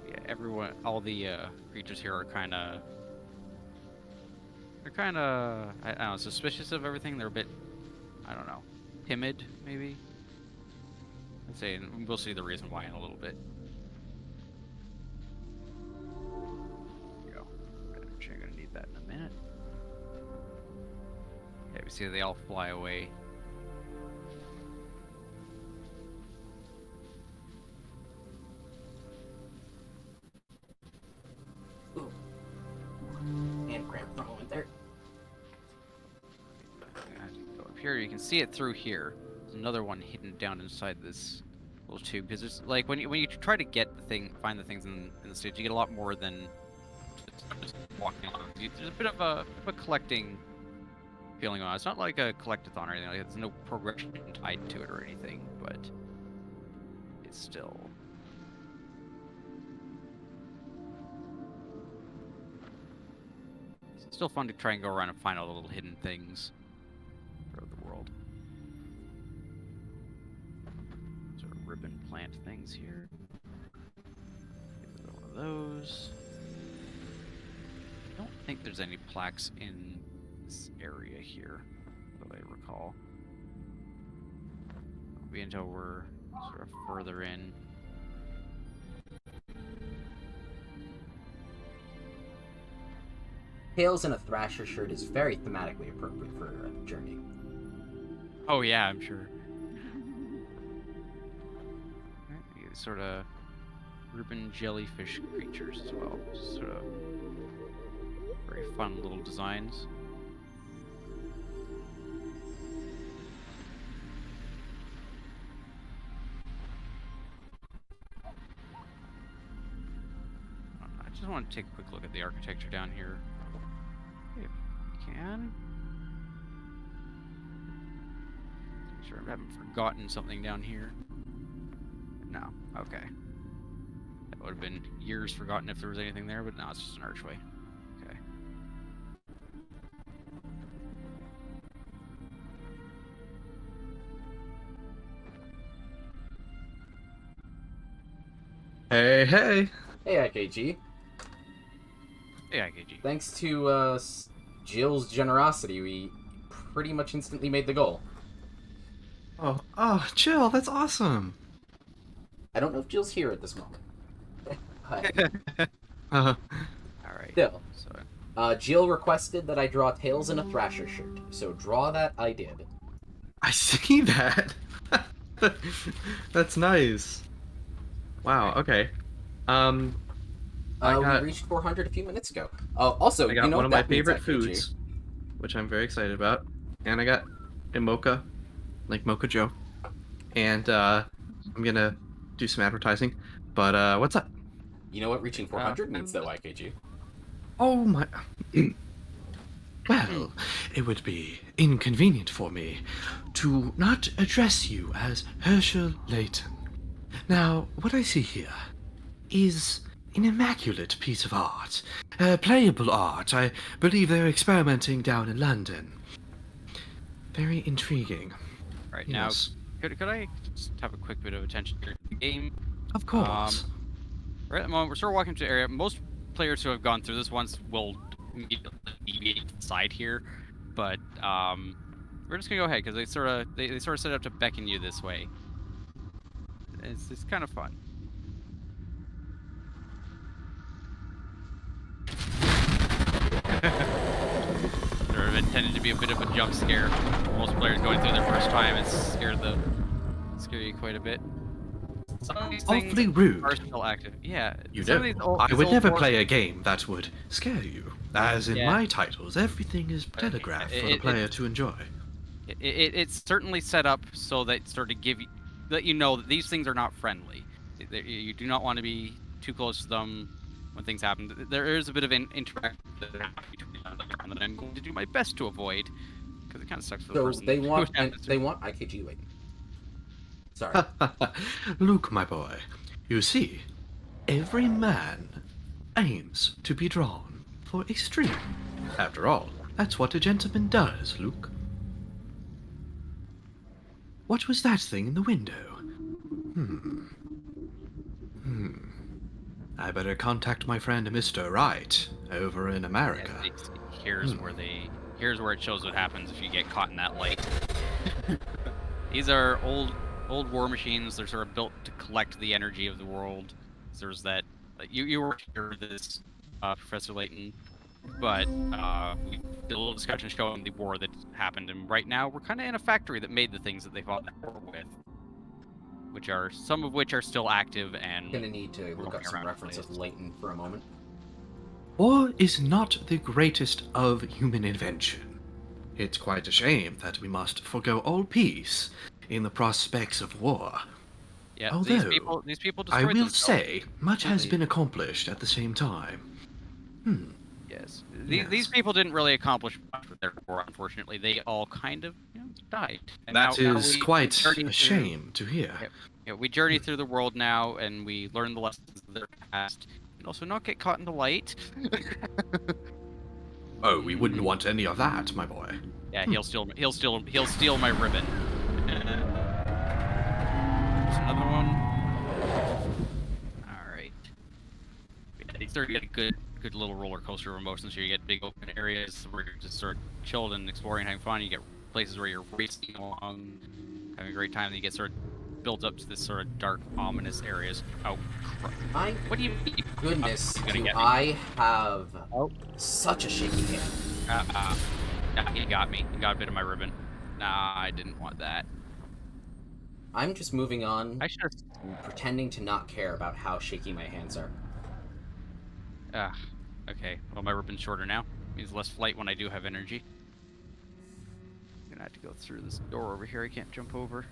[SPEAKER 2] Yeah, all the creatures here are kind of, I don't know, suspicious of everything. They're a bit, I don't know, timid maybe. I'd say, and we'll see the reason why in a little bit. There we go. I'm sure you're gonna need that in a minute. Yeah, we see they all fly away.
[SPEAKER 1] And grab for a moment there.
[SPEAKER 2] Go up here. You can see it through here. There's another one hidden down inside this little tube. Because it's like when you try to get the thing, find the things in the stage, you get a lot more than just walking along. There's a bit of a collecting feeling on it. It's not like a collectathon or anything. Like, there's no progression tied to it or anything, but it's still. It's still fun to try and go around and find all the little hidden things throughout the world. Sort of ribbon plant things here. Get one of those. I don't think there's any plaques in this area here, that I recall. It'll be until we're sort of further in.
[SPEAKER 1] Tails in a Thrasher shirt is very thematically appropriate for a journey.
[SPEAKER 2] Oh yeah, I'm sure. These sort of ribbon jellyfish creatures as well. Sort of very fun little designs. I just want to take a quick look at the architecture down here. If you can. Make sure I haven't forgotten something down here. No, okay. That would have been years forgotten if there was anything there, but no, it's just an archway. Okay.
[SPEAKER 3] Hey, hey.
[SPEAKER 1] Hey, IKG.
[SPEAKER 2] Hey, IKG.
[SPEAKER 1] Thanks to Jill's generosity, we pretty much instantly made the goal.
[SPEAKER 3] Oh, Jill, that's awesome.
[SPEAKER 1] I don't know if Jill's here at this moment. But
[SPEAKER 2] Alright.
[SPEAKER 1] still,
[SPEAKER 2] So,
[SPEAKER 1] Jill requested that I draw Tails in a Thrasher shirt, so draw that I did.
[SPEAKER 3] I see that. That's nice. Wow. Okay. I got
[SPEAKER 1] We reached 400 a few minutes ago. Also,
[SPEAKER 3] I got
[SPEAKER 1] you know
[SPEAKER 3] one of
[SPEAKER 1] what
[SPEAKER 3] my
[SPEAKER 1] that means,
[SPEAKER 3] favorite
[SPEAKER 1] IKG?
[SPEAKER 3] foods, which I'm very excited about, and I got a mocha, like Mocha Joe, and I'm gonna do some advertising. But what's up?
[SPEAKER 1] You know what reaching 400 means, though, IKG?
[SPEAKER 3] Oh my. Well, it would be inconvenient for me to not address you as Herschel Layton. Now, what I see here is an immaculate piece of art. Playable art. I believe they're experimenting down in London. Very intriguing.
[SPEAKER 2] Alright,
[SPEAKER 3] Yes.
[SPEAKER 2] now, could I just have a quick bit of attention here to the game?
[SPEAKER 3] Of course.
[SPEAKER 2] Right at the moment, we're sort of walking to the area. Most players who have gone through this once will immediately deviate to the side here, but we're just gonna go ahead because they sort of set up to beckon you this way. It's kind of fun. There have intended to be a bit of a jump scare. Most players going through their first time, it's scare you quite a bit. Some of these things
[SPEAKER 3] Awfully rude.
[SPEAKER 2] are still active. Yeah.
[SPEAKER 3] You
[SPEAKER 2] some of
[SPEAKER 3] know,
[SPEAKER 2] these old-
[SPEAKER 3] I
[SPEAKER 2] these
[SPEAKER 3] would
[SPEAKER 2] old
[SPEAKER 3] never
[SPEAKER 2] board-
[SPEAKER 3] play a game that would scare you. As in
[SPEAKER 2] Yeah.
[SPEAKER 3] my titles, everything is telegraphed for the
[SPEAKER 2] it-
[SPEAKER 3] player to enjoy.
[SPEAKER 2] It's certainly set up so that sort of let you know that these things are not friendly. You do not want to be too close to them when things happen. There is a bit of an interaction that happens between them that I'm going to do my best to avoid because it kind of sucks for the
[SPEAKER 1] So
[SPEAKER 2] person
[SPEAKER 1] they
[SPEAKER 2] who
[SPEAKER 1] want
[SPEAKER 2] happens to-
[SPEAKER 1] they want IKG Layton. Sorry.
[SPEAKER 3] Luke, my boy, you see, every man aims to be drawn for extreme. After all, that's what a gentleman does, Luke. What was that thing in the window? I better contact my friend Mr. Wright over in America.
[SPEAKER 2] Here's where it shows what happens if you get caught in that light. These are old war machines. They're sort of built to collect the energy of the world. There's that. You were here with this, Professor Layton, but we did a little discussion showing the war that happened, and right now we're kind of in a factory that made the things that they fought that war with, which are some of which are still active and.
[SPEAKER 1] Gonna need to look up some reference of Layton for a moment.
[SPEAKER 3] War is not the greatest of human invention. It's quite a shame that we must forgo all peace in the prospects of war.
[SPEAKER 2] Yeah,
[SPEAKER 3] Although,
[SPEAKER 2] these people
[SPEAKER 3] I
[SPEAKER 2] destroyed
[SPEAKER 3] will
[SPEAKER 2] themselves.
[SPEAKER 3] say, much has been accomplished at the same time.
[SPEAKER 2] Yes.
[SPEAKER 3] Yes.
[SPEAKER 2] These people didn't really accomplish much with their war, unfortunately. They all kind of died. And
[SPEAKER 3] That
[SPEAKER 2] now
[SPEAKER 3] is
[SPEAKER 2] we
[SPEAKER 3] quite
[SPEAKER 2] journey
[SPEAKER 3] a
[SPEAKER 2] through-
[SPEAKER 3] shame to hear.
[SPEAKER 2] Yeah, we journey through the world now, and we learn the lessons of their past, and also not get caught in the light.
[SPEAKER 3] Oh, we wouldn't want any of that, my boy.
[SPEAKER 2] Yeah, he'll steal my ribbon. There's another one. All right. Yeah, you start to get a good little roller coaster of emotions here. You get big open areas where you're just sort of chilled and exploring, having fun. You get places where you're racing along, having a great time. Then you get sort of built up to this sort of dark, ominous areas. Oh, crap.
[SPEAKER 1] My
[SPEAKER 2] What do you mean?
[SPEAKER 1] goodness,
[SPEAKER 2] Oh, you're gonna
[SPEAKER 1] do
[SPEAKER 2] get me.
[SPEAKER 1] I have such a shaky hand.
[SPEAKER 2] He got me. He got a bit of my ribbon. Nah, I didn't want that.
[SPEAKER 1] I'm just moving on,
[SPEAKER 2] I should have.
[SPEAKER 1] pretending to not care about how shaky my hands are.
[SPEAKER 2] Okay. Well, my ribbon's shorter now. Means less flight when I do have energy. I'm gonna have to go through this door over here. I can't jump over.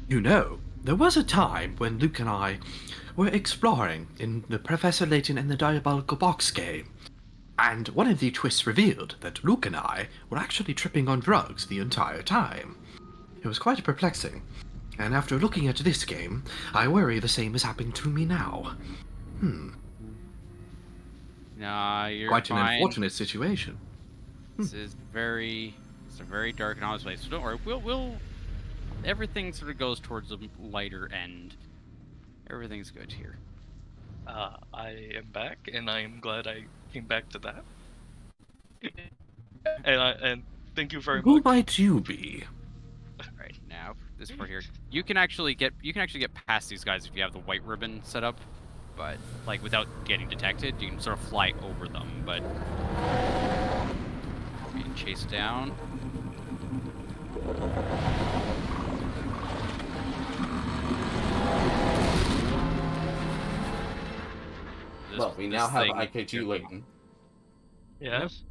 [SPEAKER 3] You know, there was a time when Luke and I were exploring in the Professor Layton and the Diabolical Box game, and one of the twists revealed that Luke and I were actually tripping on drugs the entire time. It was quite perplexing, and after looking at this game, I worry the same is happening to me now.
[SPEAKER 2] Nah, you're
[SPEAKER 3] Quite an
[SPEAKER 2] fine.
[SPEAKER 3] unfortunate situation.
[SPEAKER 2] It's a very dark and honest place. So don't worry. We'll. Everything sort of goes towards the lighter end. Everything's good here.
[SPEAKER 4] I am back, and I am glad I came back to that. and thank you very
[SPEAKER 3] Who
[SPEAKER 4] much.
[SPEAKER 3] might you be?
[SPEAKER 2] Right now, this part here, you can actually get past these guys if you have the white ribbon set up, but like without getting detected, you can sort of fly over them. But being chased down.
[SPEAKER 1] Well, we now have IKG Layton.
[SPEAKER 4] Yes.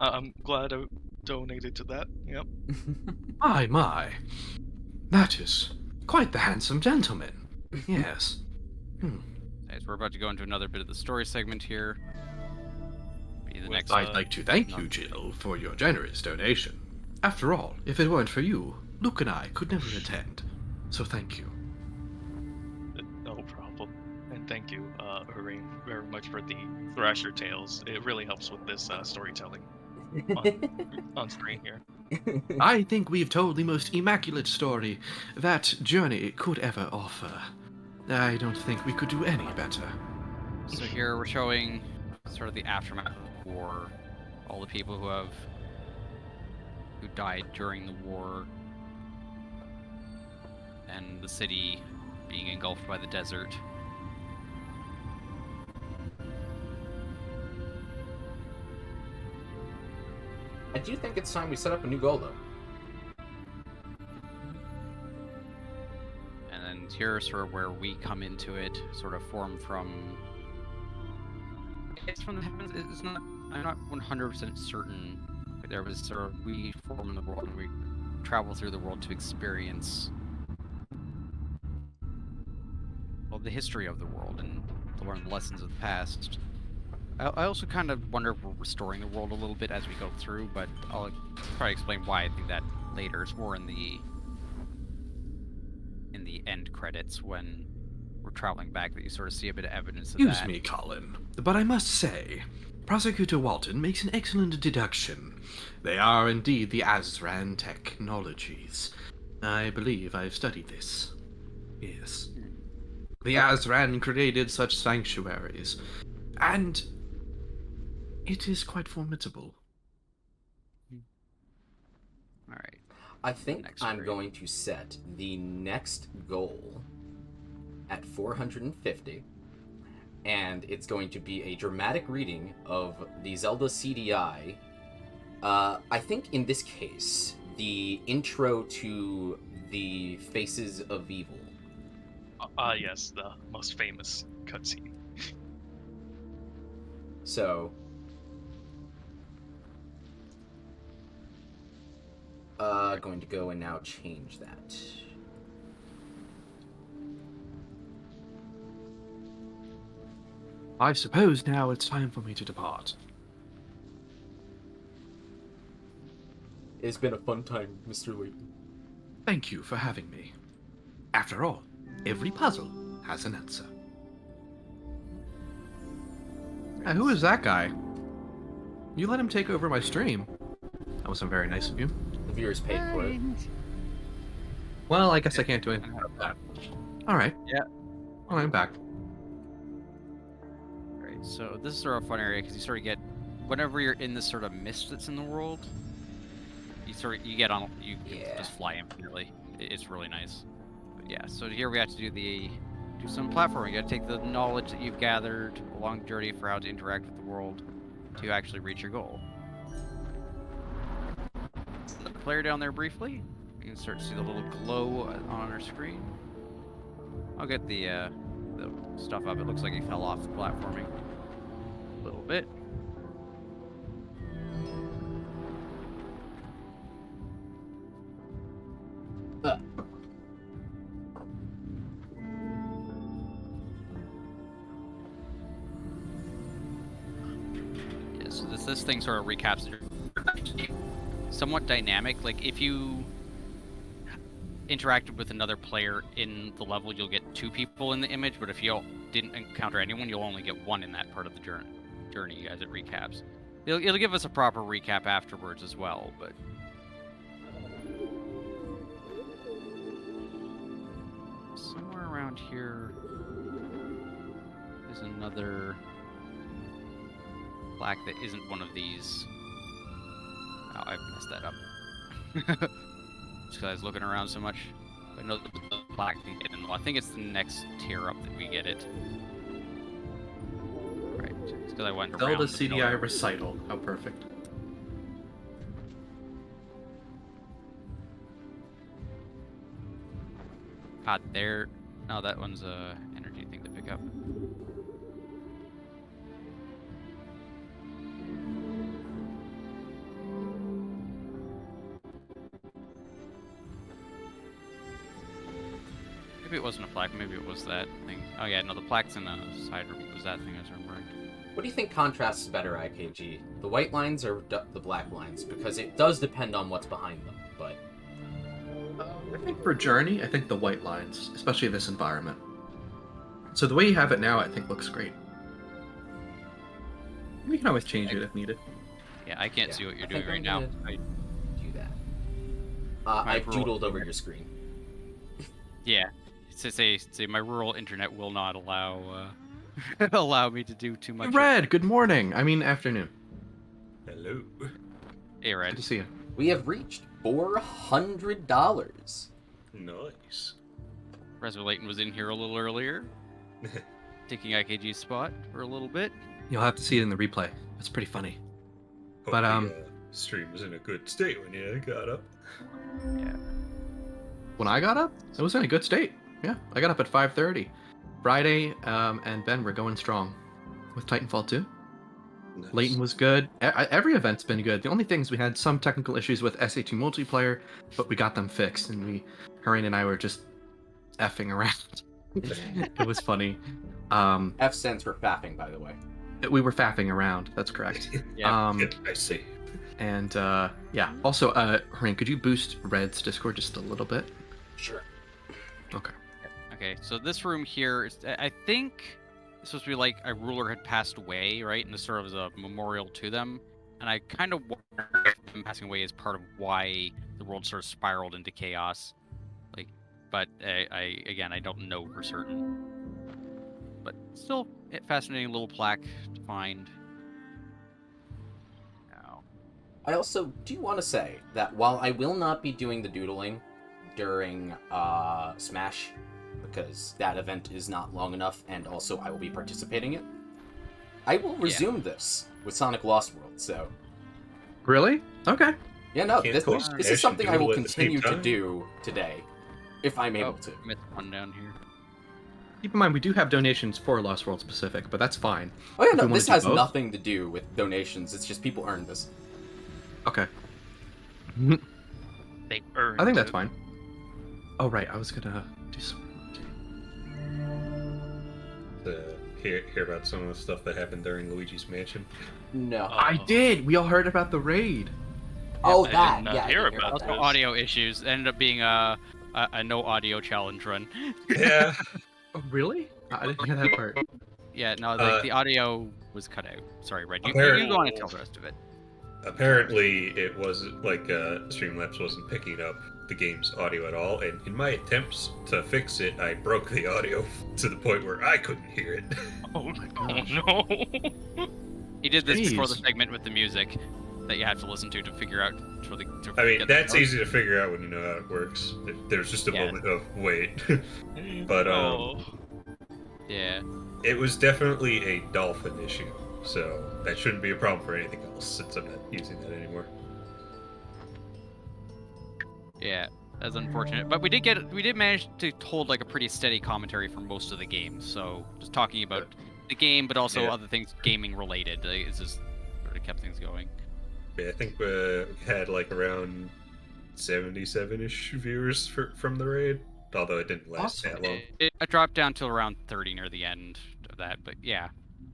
[SPEAKER 4] I'm glad I donated to that. Yep.
[SPEAKER 3] My. That is quite the handsome gentleman. Yes.
[SPEAKER 2] As we're about to go into another bit of the story segment here. Be the
[SPEAKER 4] With,
[SPEAKER 2] next.
[SPEAKER 3] I'd like to thank you, Jill, for your generous donation. After all, if it weren't for you, Luke and I could never attend. So thank you.
[SPEAKER 4] No problem. And thank you, Hooray, very much for the Thrasher Tales. It really helps with this storytelling on screen here.
[SPEAKER 3] I think we've told the most immaculate story that Journey could ever offer. I don't think we could do any better.
[SPEAKER 2] So here we're showing sort of the aftermath of the war, all the people who died during the war, and the city being engulfed by the desert.
[SPEAKER 1] I do think it's time we set up a new goal, though.
[SPEAKER 2] And then here's sort of where we come into it, sort of form from. It's from the heavens. It's not. I'm not 100% certain. But there was sort of we form in the world, and we travel through the world to experience, well, the history of the world and to learn the lessons of the past. I also kind of wonder if we're restoring the world a little bit as we go through, but I'll probably explain why I think that later. It's more in the end credits when we're traveling back that you sort of see a bit of evidence of
[SPEAKER 3] Excuse
[SPEAKER 2] that.
[SPEAKER 3] me, Colin, but I must say, Prosecutor Walton makes an excellent deduction. They are indeed the Azran technologies. I believe I've studied this. Yes. The Azran created such sanctuaries, and it is quite formidable.
[SPEAKER 2] All right.
[SPEAKER 1] I think
[SPEAKER 2] Next
[SPEAKER 1] I'm
[SPEAKER 2] grade.
[SPEAKER 1] going to set the next goal at 450, and it's going to be a dramatic reading of the Zelda CDI. I think in this case, the intro to the Faces of Evil.
[SPEAKER 4] Yes, the most famous cutscene.
[SPEAKER 1] So, going to go and now change that.
[SPEAKER 3] I suppose now it's time for me to depart.
[SPEAKER 1] It's been a fun time, Mr. Layton.
[SPEAKER 3] Thank you for having me. After all, every puzzle has an answer. Who is that guy? You let him take over my stream. That wasn't very nice of you.
[SPEAKER 1] The viewers paid for it.
[SPEAKER 3] Well, I guess I can't do anything about that. Alright.
[SPEAKER 2] Yeah.
[SPEAKER 3] Well, I'm back.
[SPEAKER 2] Right, so this is sort of a fun area because you sort of get, whenever you're in this sort of mist that's in the world, you get on, you
[SPEAKER 1] Yeah.
[SPEAKER 2] just fly infinitely. It's really nice. But yeah, so here we have to do some platforming. You got to take the knowledge that you've gathered along the journey for how to interact with the world to actually reach your goal. The player down there briefly. You can start to see the little glow on our screen. I'll get the stuff up. It looks like he fell off the platforming a little bit. Yeah, so this thing sort of recaps it. Somewhat dynamic. Like if you interacted with another player in the level, you'll get 2 people in the image, but if you didn't encounter anyone, you'll only get 1 in that part of the journey as it recaps. It'll give us a proper recap afterwards as well, but somewhere around here is another plaque that isn't one of these. Oh, I messed that up. Just because I was looking around so much. I know the plaque we get in. Well, I think it's the next tier up that we get it. Right. It's because I went around.
[SPEAKER 3] Zelda
[SPEAKER 2] the
[SPEAKER 3] CDI
[SPEAKER 2] pillar.
[SPEAKER 3] recital. How perfect.
[SPEAKER 2] There. No, that one's a energy thing to pick up. Maybe it wasn't a plaque, maybe it was that thing. Oh yeah, no, the plaque's in the side room. It was that thing I was remembering.
[SPEAKER 1] What do you think contrasts better, IKG? The white lines or the black lines? Because it does depend on what's behind them, but...
[SPEAKER 3] I think for Journey, I think the white lines, especially in this environment. So the way you have it now, I think looks great. We can always change it if needed.
[SPEAKER 2] Yeah, I can't
[SPEAKER 1] Yeah,
[SPEAKER 2] see what you're
[SPEAKER 1] I
[SPEAKER 2] doing
[SPEAKER 1] think
[SPEAKER 2] right
[SPEAKER 1] I'm
[SPEAKER 2] now.
[SPEAKER 1] gonna do that.
[SPEAKER 2] My
[SPEAKER 1] I've
[SPEAKER 2] rule-
[SPEAKER 1] doodled over your screen.
[SPEAKER 2] Yeah, say my rural internet will not allow allow me to do too much.
[SPEAKER 3] Red, good morning. I mean afternoon.
[SPEAKER 5] Hello.
[SPEAKER 2] Hey,
[SPEAKER 3] Good
[SPEAKER 2] Red.
[SPEAKER 3] to see you.
[SPEAKER 1] We have reached $400.
[SPEAKER 5] Nice.
[SPEAKER 2] Professor Layton was in here a little earlier, taking IKG's spot for a little bit.
[SPEAKER 3] You'll have to see it in the replay. It's pretty funny.
[SPEAKER 5] Hope
[SPEAKER 3] But,
[SPEAKER 5] the stream was in a good state when you got up.
[SPEAKER 3] When I got up, it was in a good state. Yeah, I got up at 5:30. Friday, and Ben were going strong with Titanfall 2.
[SPEAKER 5] Nice.
[SPEAKER 3] Layton was good. Every event's been good. The only things we had some technical issues with SAT multiplayer, but we got them fixed, and Hurrian and I were just effing around. It was funny.
[SPEAKER 1] F stands for faffing, by the way.
[SPEAKER 3] We were faffing around. That's correct.
[SPEAKER 2] Yeah.
[SPEAKER 3] Um,
[SPEAKER 5] I see.
[SPEAKER 3] And yeah. Also, Harin, could you boost Red's Discord just a little bit?
[SPEAKER 1] Sure.
[SPEAKER 3] Okay.
[SPEAKER 2] Okay, so this room here, I think it's supposed to be like a ruler had passed away, right? And this sort of is a memorial to them. And I kind of wonder if them passing away is part of why the world sort of spiraled into chaos. Like, but I don't know for certain. But still, a fascinating little plaque to find. Now,
[SPEAKER 1] I also do want to say that while I will not be doing the doodling during Smash, because that event is not long enough, and also I will be participating in it, I will resume this with Sonic Lost World, so...
[SPEAKER 3] Really? Okay.
[SPEAKER 1] Yeah, no,
[SPEAKER 5] Can't
[SPEAKER 1] this
[SPEAKER 5] Smash
[SPEAKER 1] is something I will
[SPEAKER 5] doodle at the same
[SPEAKER 1] continue to
[SPEAKER 5] time?
[SPEAKER 1] do today, if I'm able to.
[SPEAKER 2] missed one down here.
[SPEAKER 3] Keep in mind, we do have donations for Lost World specific, but that's fine.
[SPEAKER 1] Oh yeah,
[SPEAKER 3] If
[SPEAKER 1] no,
[SPEAKER 3] we wanna
[SPEAKER 1] this
[SPEAKER 3] do
[SPEAKER 1] has
[SPEAKER 3] both?
[SPEAKER 1] nothing to do with donations, it's just people earn this.
[SPEAKER 3] Okay.
[SPEAKER 4] They earned.
[SPEAKER 3] I think that's
[SPEAKER 4] it.
[SPEAKER 3] fine. Oh right, I was gonna do some.
[SPEAKER 5] Hear about some of the stuff that happened during Luigi's Mansion.
[SPEAKER 1] No.
[SPEAKER 3] I did. We all heard about the raid.
[SPEAKER 1] Oh,
[SPEAKER 4] I
[SPEAKER 1] that,
[SPEAKER 4] did not
[SPEAKER 1] yeah. I
[SPEAKER 4] hear
[SPEAKER 1] didn't
[SPEAKER 4] about
[SPEAKER 2] Also,
[SPEAKER 4] this.
[SPEAKER 2] audio issues ended up being a no audio challenge run.
[SPEAKER 5] Yeah.
[SPEAKER 3] Oh really? I didn't hear that part.
[SPEAKER 2] Yeah, no, the audio was cut out. Sorry, Red. You go on and tell the rest of it.
[SPEAKER 5] Apparently, it wasn't like Streamlabs wasn't picking up the game's audio at all, and in my attempts to fix it, I broke the audio to the point where I couldn't hear it.
[SPEAKER 4] Oh,
[SPEAKER 3] gosh.
[SPEAKER 4] no.
[SPEAKER 2] He did this before the
[SPEAKER 3] Jeez.
[SPEAKER 2] segment with the music that you had to listen to figure out for the. To
[SPEAKER 5] I mean,
[SPEAKER 2] get the
[SPEAKER 5] that's
[SPEAKER 2] notes.
[SPEAKER 5] easy to figure out when you know how it works. There's just a
[SPEAKER 2] Yeah.
[SPEAKER 5] moment of wait. But,
[SPEAKER 4] Oh.
[SPEAKER 2] Yeah.
[SPEAKER 5] It was definitely a dolphin issue, so that shouldn't be a problem for anything else since I'm not using that anymore.
[SPEAKER 2] Yeah, that's unfortunate. But we did manage to hold like a pretty steady commentary for most of the game. So just talking about the game, but also
[SPEAKER 5] Yeah.
[SPEAKER 2] other things gaming related. It's just sort of kept things going.
[SPEAKER 5] Yeah, I think we had like around 77-ish viewers from the raid, although it didn't last
[SPEAKER 3] Awesome.
[SPEAKER 5] that long.
[SPEAKER 2] I dropped down to around 30 near the end of that, but yeah,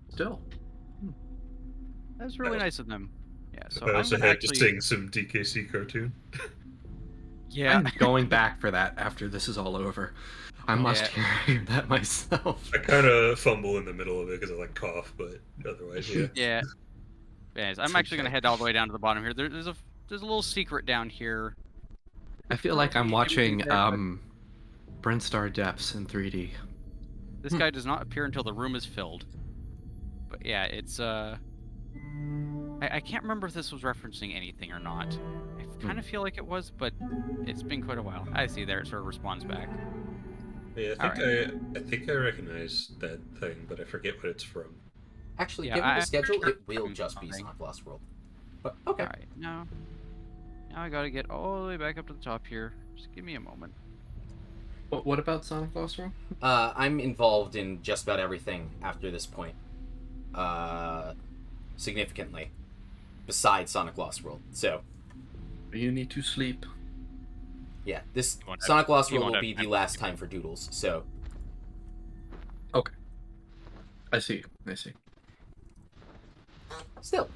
[SPEAKER 3] Still.
[SPEAKER 2] that was really nice of them. Yeah, so
[SPEAKER 5] I
[SPEAKER 2] I'm
[SPEAKER 5] also
[SPEAKER 2] gonna
[SPEAKER 5] had
[SPEAKER 2] actually,
[SPEAKER 5] to sing some DKC cartoon.
[SPEAKER 2] yeah,
[SPEAKER 3] I'm going back for that after this is all over. I must hear that myself.
[SPEAKER 5] I kind of fumble in the middle of it because I like cough, but otherwise, yeah.
[SPEAKER 2] yeah. Anyways, I'm actually gonna head all the way down to the bottom here. There's a little secret down here.
[SPEAKER 3] I feel like I'm watching Brennstar Depths in 3D.
[SPEAKER 2] This guy does not appear until the room is filled. But yeah, it's I can't remember if this was referencing anything or not. I kind of feel like it was, but it's been quite a while. I see there, it sort of responds back.
[SPEAKER 5] Yeah, I think I recognize that thing, but I forget what it's from.
[SPEAKER 1] Actually,
[SPEAKER 2] Yeah,
[SPEAKER 1] given the
[SPEAKER 2] I-
[SPEAKER 1] schedule, it will
[SPEAKER 2] from
[SPEAKER 1] just be
[SPEAKER 2] something.
[SPEAKER 1] Sonic Lost World. But, okay.
[SPEAKER 2] Alright, now I gotta get all the way back up to the top here. Just give me a moment.
[SPEAKER 3] What about Sonic Lost World?
[SPEAKER 1] I'm involved in just about everything after this point. Significantly. Besides Sonic Lost World. So,
[SPEAKER 3] You need to sleep.
[SPEAKER 1] yeah, this
[SPEAKER 2] You won't have-
[SPEAKER 1] Sonic Lost
[SPEAKER 2] you
[SPEAKER 1] World
[SPEAKER 2] won't
[SPEAKER 1] will
[SPEAKER 2] have
[SPEAKER 1] be the
[SPEAKER 2] time.
[SPEAKER 1] last time for Doodles, so...
[SPEAKER 3] I see.
[SPEAKER 1] Still.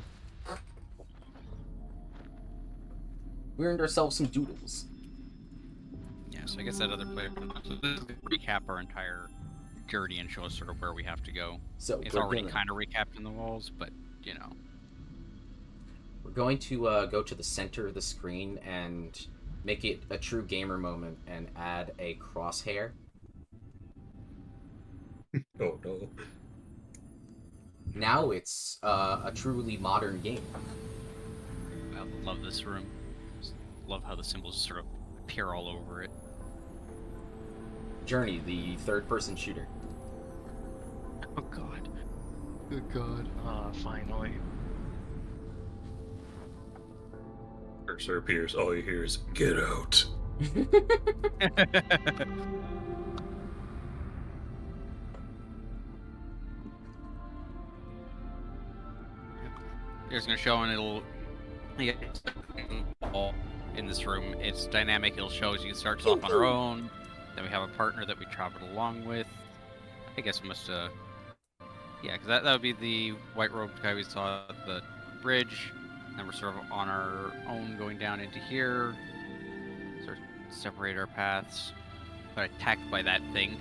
[SPEAKER 1] We earned ourselves some Doodles.
[SPEAKER 2] Yeah, so I guess that other player. So this is gonna recap our entire journey and show us sort of where we have to go.
[SPEAKER 1] So,
[SPEAKER 2] It's
[SPEAKER 1] we're
[SPEAKER 2] already
[SPEAKER 1] gonna-
[SPEAKER 2] kind of recapped in the walls, but you know.
[SPEAKER 1] We're going to go to the center of the screen and make it a true gamer moment and add a crosshair.
[SPEAKER 5] Oh no.
[SPEAKER 1] Now it's a truly modern game.
[SPEAKER 2] I love this room. Just love how the symbols sort of appear all over it.
[SPEAKER 1] Journey, the third-person shooter.
[SPEAKER 2] Oh god. Good god.
[SPEAKER 4] Finally.
[SPEAKER 5] Cursor appears, all you hear is, get out.
[SPEAKER 2] There's gonna show and it'll in this room. It's dynamic. It'll show us you start off on our own. Then we have a partner that we traveled along with. I guess we must yeah, because that would be the white robed guy we saw at the bridge. Then we're sort of on our own going down into here. Sort of separate our paths. Got attacked by that thing.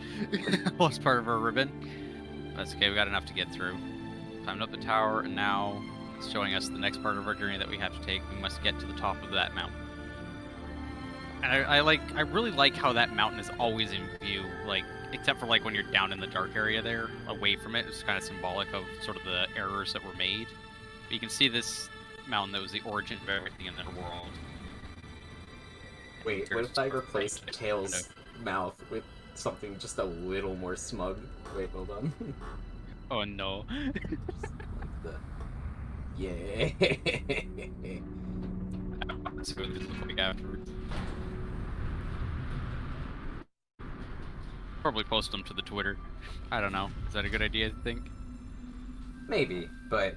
[SPEAKER 2] Lost part of our ribbon. That's okay, we got enough to get through. Climbed up the tower, and now it's showing us the next part of our journey that we have to take. We must get to the top of that mountain. And I really like how that mountain is always in view, like, except for like when you're down in the dark area there, away from it. It's kind of symbolic of sort of the errors that were made. But you can see this mountain that was the origin of everything in the world.
[SPEAKER 1] Wait, what if I replace Tails' mouth with something just a little more smug? Wait, hold on.
[SPEAKER 2] Oh no.
[SPEAKER 1] Yeah.
[SPEAKER 2] Let's go this look like afterwards. Probably post them to the Twitter. I don't know. Is that a good idea, I think?
[SPEAKER 1] Maybe, but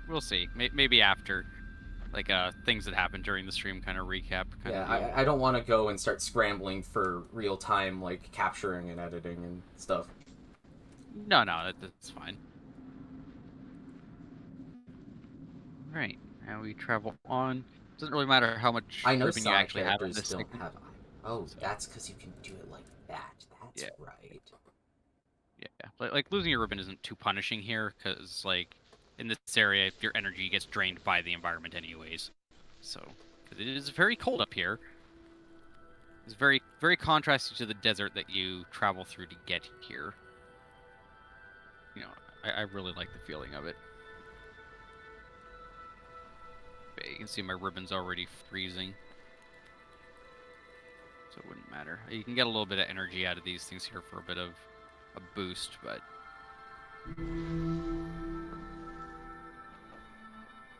[SPEAKER 2] We'll see. Maybe after. Like, things that happened during the stream kind of recap.
[SPEAKER 1] yeah, I don't want to go and start scrambling for real time, like, capturing and editing and stuff.
[SPEAKER 2] No, that's fine. Right, now we travel on. Doesn't really matter how much
[SPEAKER 1] I know
[SPEAKER 2] ribbon you
[SPEAKER 1] Sonic
[SPEAKER 2] actually have in
[SPEAKER 1] characters
[SPEAKER 2] this
[SPEAKER 1] don't
[SPEAKER 2] thing.
[SPEAKER 1] have. Oh, that's because you can do it like that. That's
[SPEAKER 2] Yeah.
[SPEAKER 1] right.
[SPEAKER 2] Yeah, like losing your ribbon isn't too punishing here, because like in this area, your energy gets drained by the environment anyways. So, 'cause it is very cold up here. It's very contrasting to the desert that you travel through to get here. You know, I really like the feeling of it. Okay, you can see my ribbon's already freezing. So it wouldn't matter. You can get a little bit of energy out of these things here for a bit of a boost, but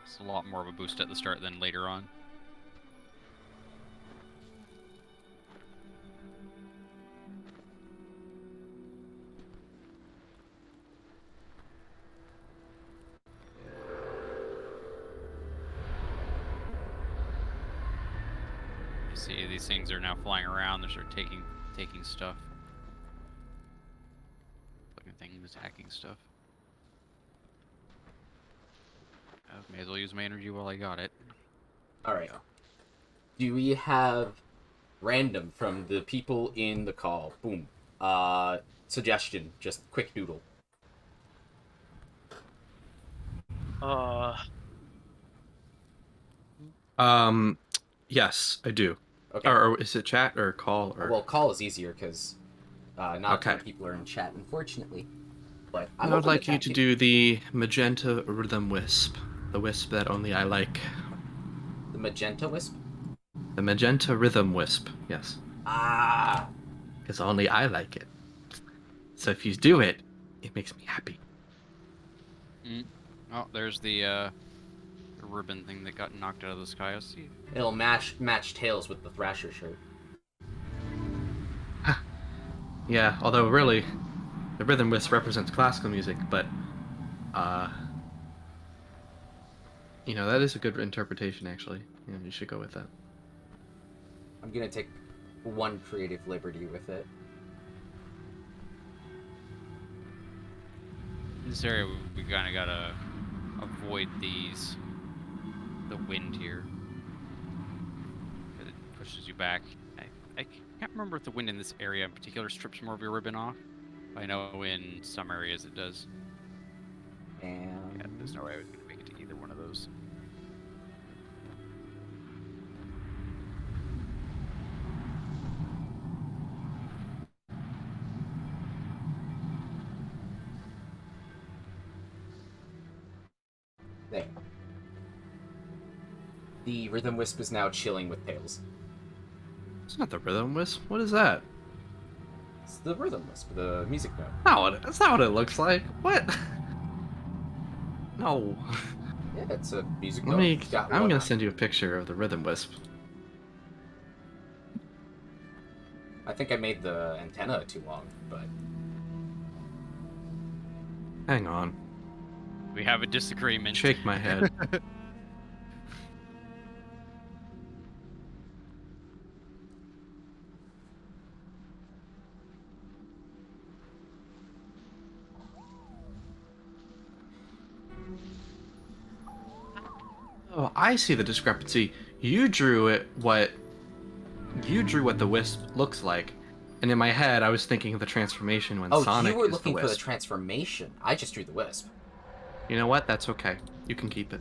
[SPEAKER 2] it's a lot more of a boost at the start than later on. You see these things are now flying around, they're sort of taking stuff. Looking things, attacking stuff. May as well use my energy while I got it.
[SPEAKER 1] Alright. Do we have random from the people in the call? Boom. Suggestion. Just quick doodle.
[SPEAKER 3] Yes, I do.
[SPEAKER 1] Okay.
[SPEAKER 3] Or is it chat or call or?
[SPEAKER 1] Well, call is easier because not a ton of
[SPEAKER 3] Okay.
[SPEAKER 1] people are in chat, unfortunately. But
[SPEAKER 3] I
[SPEAKER 1] I'm
[SPEAKER 3] would
[SPEAKER 1] open
[SPEAKER 3] like you to
[SPEAKER 1] chatting.
[SPEAKER 3] do the magenta rhythm wisp, the wisp that only I like.
[SPEAKER 1] The magenta wisp.
[SPEAKER 3] The magenta rhythm wisp, yes,
[SPEAKER 1] Ah.
[SPEAKER 3] because only I like it. So if you do it, it makes me happy.
[SPEAKER 2] Oh, there's the ribbon thing that got knocked out of the sky. I'll see.
[SPEAKER 1] It'll match Tails with the Thrasher shirt.
[SPEAKER 3] Yeah, although really, the rhythm wisp represents classical music, but you know, that is a good interpretation actually. Yeah, you should go with that.
[SPEAKER 1] I'm gonna take one creative liberty with it.
[SPEAKER 2] In this area, we kind of gotta avoid the wind here. It pushes you back. I can't remember if the wind in this area in particular strips more of your ribbon off. I know in some areas it does.
[SPEAKER 1] And
[SPEAKER 2] Yeah, there's no way I was gonna make it to either one of those.
[SPEAKER 1] there. The rhythm wisp is now chilling with Tails.
[SPEAKER 3] It's not the rhythm wisp. What is that?
[SPEAKER 1] It's the rhythm wisp, the music note.
[SPEAKER 3] No, that's not what it looks like. What? No.
[SPEAKER 1] Yeah, it's a music
[SPEAKER 3] Let
[SPEAKER 1] note.
[SPEAKER 3] me.
[SPEAKER 1] It's got
[SPEAKER 3] I'm
[SPEAKER 1] one-
[SPEAKER 3] gonna send you a picture of the rhythm wisp.
[SPEAKER 1] I think I made the antenna too long, but
[SPEAKER 3] Hang on.
[SPEAKER 2] We have a disagreement.
[SPEAKER 3] Shake my head. Oh, I see the discrepancy. You drew what the wisp looks like, and in my head I was thinking of the transformation when
[SPEAKER 1] Oh,
[SPEAKER 3] Sonic
[SPEAKER 1] you were
[SPEAKER 3] is
[SPEAKER 1] looking
[SPEAKER 3] the
[SPEAKER 1] for the
[SPEAKER 3] wisp.
[SPEAKER 1] transformation. I just drew the wisp.
[SPEAKER 3] You know what? That's okay. You can keep it.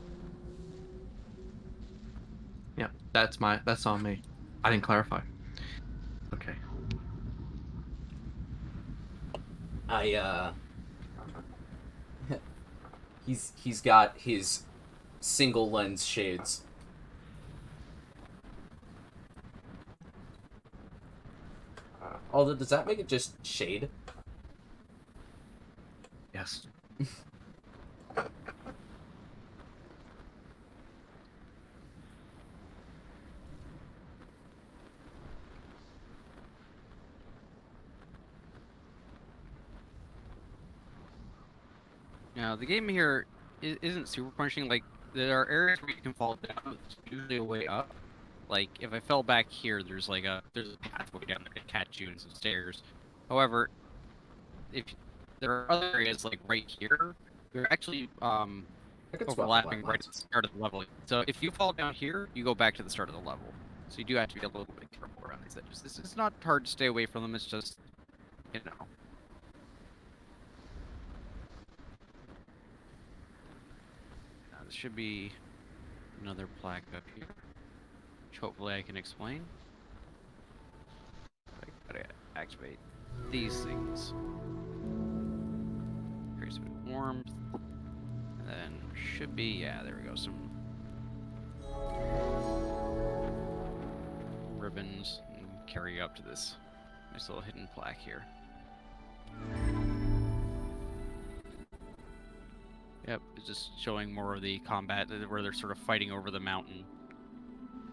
[SPEAKER 3] Yeah, that's on me. I didn't clarify. Okay.
[SPEAKER 1] He's got his single lens shades. Although, does that make it just shade?
[SPEAKER 3] Yes.
[SPEAKER 2] Now, the game here isn't super punishing. Like, there are areas where you can fall down. There's usually a way up. Like, if I fell back here, there's a pathway down there to catch you and some stairs. However, if there are other areas, like right here, they're actually
[SPEAKER 1] I could swap
[SPEAKER 2] overlapping
[SPEAKER 1] black
[SPEAKER 2] right at
[SPEAKER 1] lines.
[SPEAKER 2] the start of the level. So if you fall down here, you go back to the start of the level. So you do have to be a little bit careful around these edges. This is not hard to stay away from them. It's just, you know. Now, there should be another plaque up here, which hopefully I can explain. I gotta activate these things. Increase a bit of warmth. And then should be, yeah, there we go, some ribbons and carry up to this nice little hidden plaque here. Yep, it's just showing more of the combat where they're sort of fighting over the mountain.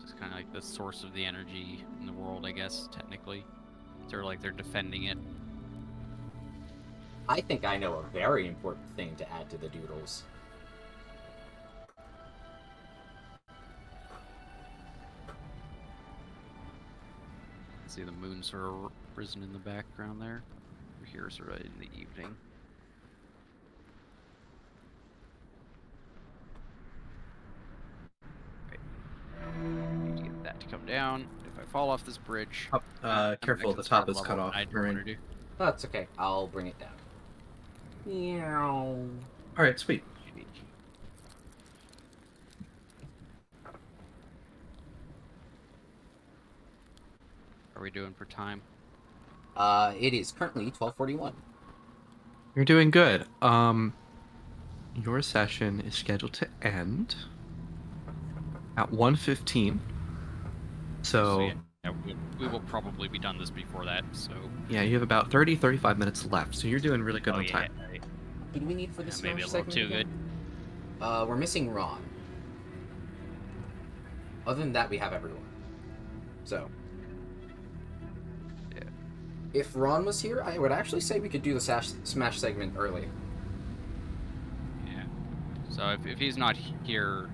[SPEAKER 2] Just kind of like the source of the energy in the world, I guess, technically. Sort of like they're defending it.
[SPEAKER 1] I think I know a very important thing to add to the doodles.
[SPEAKER 2] See the moon sort of risen in the background there. We're here sort of in the evening. Need to get that to come down. If I fall off this bridge,
[SPEAKER 3] Careful, the top is cut off.
[SPEAKER 2] I don't want to do.
[SPEAKER 1] Oh, that's okay. I'll bring it down. Meow.
[SPEAKER 3] All right, sweet.
[SPEAKER 2] Are we doing for time?
[SPEAKER 1] It is currently 12:41.
[SPEAKER 3] You're doing good. Your session is scheduled to end at 1:15. So
[SPEAKER 2] yeah, we will probably be done this before that. So
[SPEAKER 3] yeah, you have about 35 minutes left. So you're doing really good on
[SPEAKER 2] yeah,
[SPEAKER 3] time.
[SPEAKER 1] What do we need for this
[SPEAKER 2] maybe a
[SPEAKER 1] Smash
[SPEAKER 2] little
[SPEAKER 1] segment
[SPEAKER 2] too
[SPEAKER 1] again?
[SPEAKER 2] good.
[SPEAKER 1] We're missing Ron. Other than that, we have everyone. So,
[SPEAKER 2] Yeah.
[SPEAKER 1] if Ron was here, I would actually say we could do the Smash segment early.
[SPEAKER 2] Yeah. So if he's not here,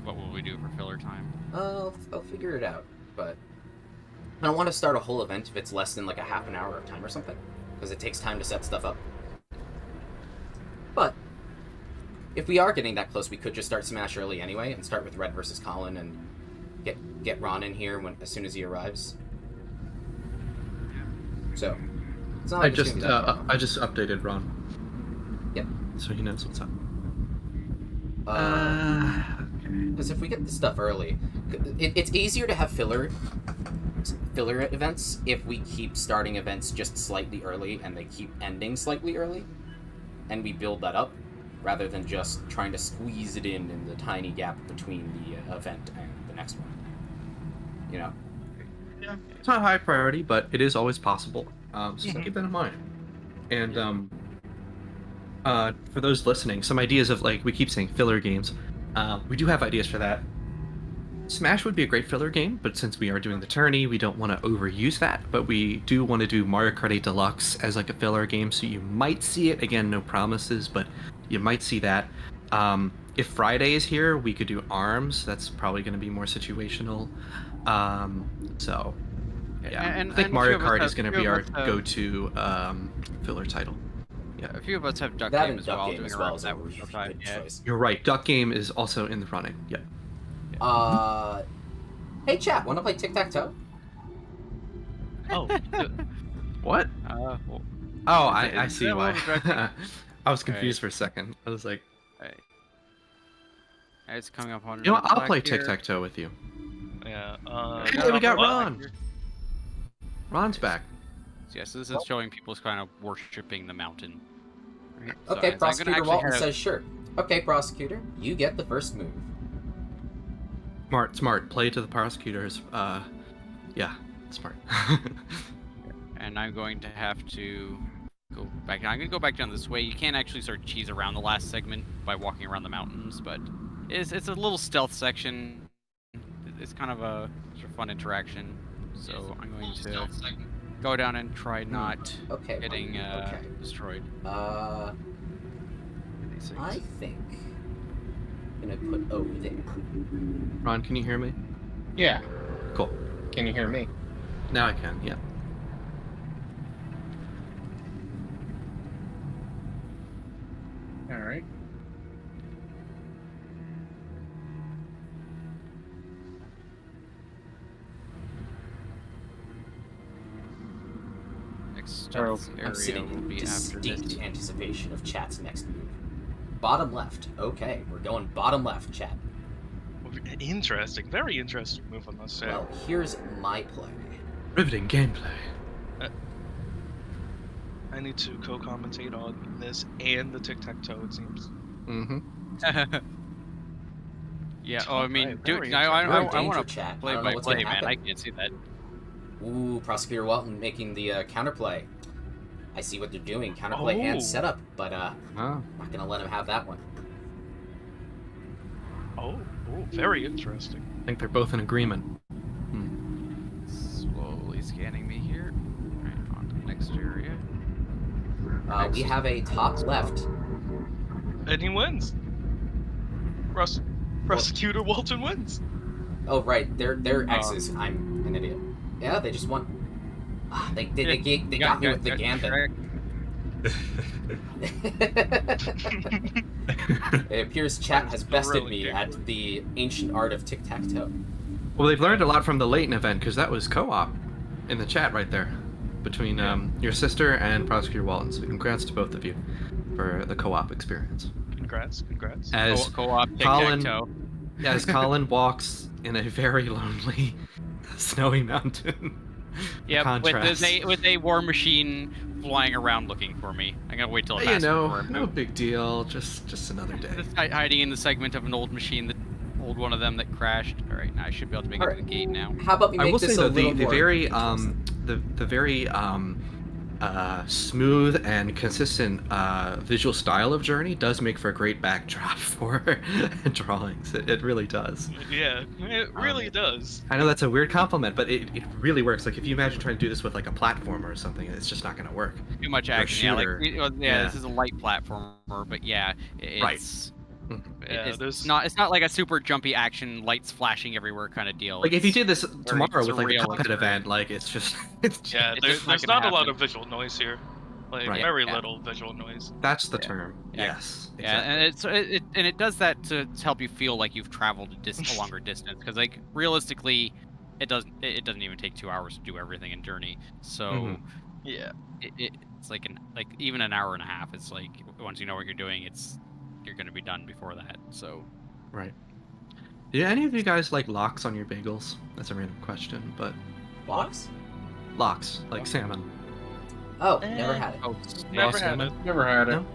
[SPEAKER 2] what will we do for filler time?
[SPEAKER 1] I'll figure it out, but I don't want to start a whole event if it's less than like a half an hour of time or something, because it takes time to set stuff up. But if we are getting that close, we could just start Smash early anyway, and start with Red versus Colin, and get Ron in here as soon as he arrives. So it's not like it's gonna be that far.
[SPEAKER 3] I just updated Ron.
[SPEAKER 1] Yep.
[SPEAKER 3] So he knows what's up.
[SPEAKER 1] Because if we get this stuff early, it's easier to have filler events if we keep starting events just slightly early and they keep ending slightly early, and we build that up, rather than just trying to squeeze it in the tiny gap between the event and the next one. You know?
[SPEAKER 3] Yeah, it's not high priority, but it is always possible. So keep that in mind. And for those listening, some ideas of, like, we keep saying filler games. We do have ideas for that. Smash would be a great filler game, but since we are doing the tourney, we don't want to overuse that. But we do want to do Mario Kart 8 Deluxe as like a filler game, so you might see it. Again, no promises, but you might see that. If Friday is here, we could do ARMS. That's probably going to be more situational. So, yeah,
[SPEAKER 2] And
[SPEAKER 3] I think
[SPEAKER 2] a
[SPEAKER 3] Mario
[SPEAKER 2] few of us
[SPEAKER 3] Kart is
[SPEAKER 2] have-
[SPEAKER 3] going to
[SPEAKER 2] few
[SPEAKER 3] be
[SPEAKER 2] of
[SPEAKER 3] our
[SPEAKER 2] us have-
[SPEAKER 3] go-to filler title.
[SPEAKER 2] Yeah, a few of us have Duck
[SPEAKER 1] That
[SPEAKER 2] Game
[SPEAKER 1] and
[SPEAKER 2] as
[SPEAKER 1] Duck
[SPEAKER 2] well.
[SPEAKER 1] Game
[SPEAKER 2] doing
[SPEAKER 1] as
[SPEAKER 2] a
[SPEAKER 1] well
[SPEAKER 2] run
[SPEAKER 1] is
[SPEAKER 2] that
[SPEAKER 1] a
[SPEAKER 2] one
[SPEAKER 1] really
[SPEAKER 2] sometime.
[SPEAKER 1] good
[SPEAKER 2] Yeah.
[SPEAKER 1] choice.
[SPEAKER 3] You're right. Duck Game is also in the running. Yeah.
[SPEAKER 2] Yeah.
[SPEAKER 1] Hey chat, wanna play tic-tac-toe?
[SPEAKER 4] Oh,
[SPEAKER 3] What?
[SPEAKER 2] Well,
[SPEAKER 3] Oh,
[SPEAKER 2] Is
[SPEAKER 3] I
[SPEAKER 2] that
[SPEAKER 3] see
[SPEAKER 2] what
[SPEAKER 3] why.
[SPEAKER 2] was directing?
[SPEAKER 3] I was confused for a second. I was like,
[SPEAKER 2] it's coming up on.
[SPEAKER 3] you know what? I'll
[SPEAKER 2] black
[SPEAKER 3] play
[SPEAKER 2] here.
[SPEAKER 3] tic-tac-toe with you.
[SPEAKER 4] yeah.
[SPEAKER 3] Hey, we got
[SPEAKER 4] what?
[SPEAKER 3] Ron. Ron's back.
[SPEAKER 2] So, yeah, so this is showing people's kind of worshipping the mountain. Right? So
[SPEAKER 1] Okay,
[SPEAKER 2] I'm gonna
[SPEAKER 1] Prosecutor
[SPEAKER 2] actually
[SPEAKER 1] Walton
[SPEAKER 2] have-
[SPEAKER 1] says sure. Okay, Prosecutor, you get the first move.
[SPEAKER 3] Smart. Play to the prosecutors. Yeah, smart.
[SPEAKER 2] and I'm going to have to go back. I'm going to go back down this way. You can't actually sort of cheese around the last segment by walking around the mountains, but it's a little stealth section. It's kind of a sort of fun interaction. So I'm going to go down and try not
[SPEAKER 1] Okay.
[SPEAKER 2] getting
[SPEAKER 1] okay.
[SPEAKER 2] destroyed. These things.
[SPEAKER 1] I think I'm gonna put O there.
[SPEAKER 3] Ron, can you hear me?
[SPEAKER 6] Yeah.
[SPEAKER 3] Cool.
[SPEAKER 6] Can you hear me?
[SPEAKER 3] Now I can. Yeah.
[SPEAKER 6] All right.
[SPEAKER 2] Next stealth
[SPEAKER 1] I'm
[SPEAKER 2] area
[SPEAKER 1] sitting
[SPEAKER 2] will
[SPEAKER 1] in
[SPEAKER 2] be after
[SPEAKER 1] distinct
[SPEAKER 2] this.
[SPEAKER 1] anticipation of chat's next move. Bottom left. Okay, we're going bottom left, chat.
[SPEAKER 4] Interesting. Very interesting move, I must say.
[SPEAKER 1] Well, here's my play.
[SPEAKER 3] Riveting gameplay.
[SPEAKER 4] I need to co-commentate on this and the tic-tac-toe, it seems.
[SPEAKER 3] Mm-hmm.
[SPEAKER 2] Yeah. Oh, I mean,
[SPEAKER 4] Right,
[SPEAKER 2] dude,
[SPEAKER 4] very
[SPEAKER 2] I
[SPEAKER 1] You're in
[SPEAKER 2] want
[SPEAKER 1] danger,
[SPEAKER 2] to
[SPEAKER 1] chat. I
[SPEAKER 2] play
[SPEAKER 1] don't know
[SPEAKER 2] by
[SPEAKER 1] what's
[SPEAKER 2] play,
[SPEAKER 1] gonna
[SPEAKER 2] man.
[SPEAKER 1] happen.
[SPEAKER 2] I can't see that.
[SPEAKER 1] Ooh, Prosecutor Walton making the counterplay. I see what they're doing. Counterplay
[SPEAKER 4] Oh.
[SPEAKER 1] and setup, but
[SPEAKER 3] Oh.
[SPEAKER 1] not gonna let him have that one.
[SPEAKER 4] Oh, very interesting.
[SPEAKER 3] I think they're both in agreement.
[SPEAKER 2] Slowly scanning me here. Right, on to the next area.
[SPEAKER 1] We have a top left.
[SPEAKER 4] And he wins. Prosecutor Walton wins.
[SPEAKER 1] Oh right, they're X's. I'm an idiot. Yeah, they just won. They got me with the gambit. It appears chat has bested
[SPEAKER 4] Really
[SPEAKER 1] me
[SPEAKER 4] good.
[SPEAKER 1] at the ancient art of tic-tac-toe.
[SPEAKER 3] Well, they've learned a lot from the Leighton event because that was co-op in the chat right there between your sister and Prosecutor Walton. So congrats to both of you for the co-op experience.
[SPEAKER 4] Congrats.
[SPEAKER 3] As
[SPEAKER 2] Co-op
[SPEAKER 3] Colin-
[SPEAKER 2] tic-tac-toe.
[SPEAKER 3] as Colin walks in a very lonely, snowy mountain.
[SPEAKER 2] Yeah,
[SPEAKER 3] Contrast.
[SPEAKER 2] with a war machine flying around looking for me. I'm gonna wait till it
[SPEAKER 3] You
[SPEAKER 2] passes
[SPEAKER 3] know,
[SPEAKER 2] before I
[SPEAKER 3] no
[SPEAKER 2] move.
[SPEAKER 3] big deal. Just another day.
[SPEAKER 2] Just hiding in the segment of an old machine, that old one of them that crashed. All right, now I should be able to make it to the gate now.
[SPEAKER 1] How about we
[SPEAKER 3] I
[SPEAKER 1] make
[SPEAKER 3] will
[SPEAKER 1] this
[SPEAKER 3] say
[SPEAKER 1] a
[SPEAKER 3] though,
[SPEAKER 1] little
[SPEAKER 3] the
[SPEAKER 1] more
[SPEAKER 3] very
[SPEAKER 1] interesting?
[SPEAKER 3] the very smooth and consistent visual style of Journey does make for a great backdrop for drawings. It really does.
[SPEAKER 4] Yeah, it really does.
[SPEAKER 3] I know that's a weird compliment, but it really works. Like if you imagine trying to do this with like a platformer or something, it's just not going to work.
[SPEAKER 2] Too much
[SPEAKER 3] Or
[SPEAKER 2] action. Yeah, like
[SPEAKER 3] shooter.
[SPEAKER 2] yeah,
[SPEAKER 3] Yeah.
[SPEAKER 2] this is a light platformer, but yeah,
[SPEAKER 3] Right.
[SPEAKER 2] it's
[SPEAKER 4] Yeah,
[SPEAKER 2] it's
[SPEAKER 4] there's
[SPEAKER 2] not like a super jumpy action, lights flashing everywhere kind of deal.
[SPEAKER 3] Like if you did this
[SPEAKER 2] very
[SPEAKER 3] tomorrow with like the
[SPEAKER 2] surreal
[SPEAKER 3] Cuphead
[SPEAKER 2] experience.
[SPEAKER 3] event, like it's just it's
[SPEAKER 4] yeah.
[SPEAKER 2] It's
[SPEAKER 4] There's,
[SPEAKER 2] just not
[SPEAKER 4] there's
[SPEAKER 2] gonna
[SPEAKER 4] not a lot
[SPEAKER 2] happen.
[SPEAKER 4] of visual noise here. Like
[SPEAKER 3] Right.
[SPEAKER 4] very
[SPEAKER 2] Yeah.
[SPEAKER 4] little visual noise.
[SPEAKER 3] that's the
[SPEAKER 2] Yeah.
[SPEAKER 3] term.
[SPEAKER 2] Yeah.
[SPEAKER 3] Yes.
[SPEAKER 2] Yeah, and it does that to help you feel like you've traveled a longer distance. Because like realistically, it doesn't even take 2 hours to do everything in Journey. So
[SPEAKER 3] Mhm.
[SPEAKER 4] Yeah.
[SPEAKER 2] it's like even an hour and a half. It's like once you know what you're doing, you're gonna be done before that. So
[SPEAKER 3] Right. Do any of you guys like locks on your bagels? That's a random question, but
[SPEAKER 1] Box?
[SPEAKER 3] locks like salmon.
[SPEAKER 1] Oh, never had it.
[SPEAKER 2] oh,
[SPEAKER 4] Never
[SPEAKER 3] Raw
[SPEAKER 4] had
[SPEAKER 3] salmon?
[SPEAKER 4] it.
[SPEAKER 6] Never had it.
[SPEAKER 3] No?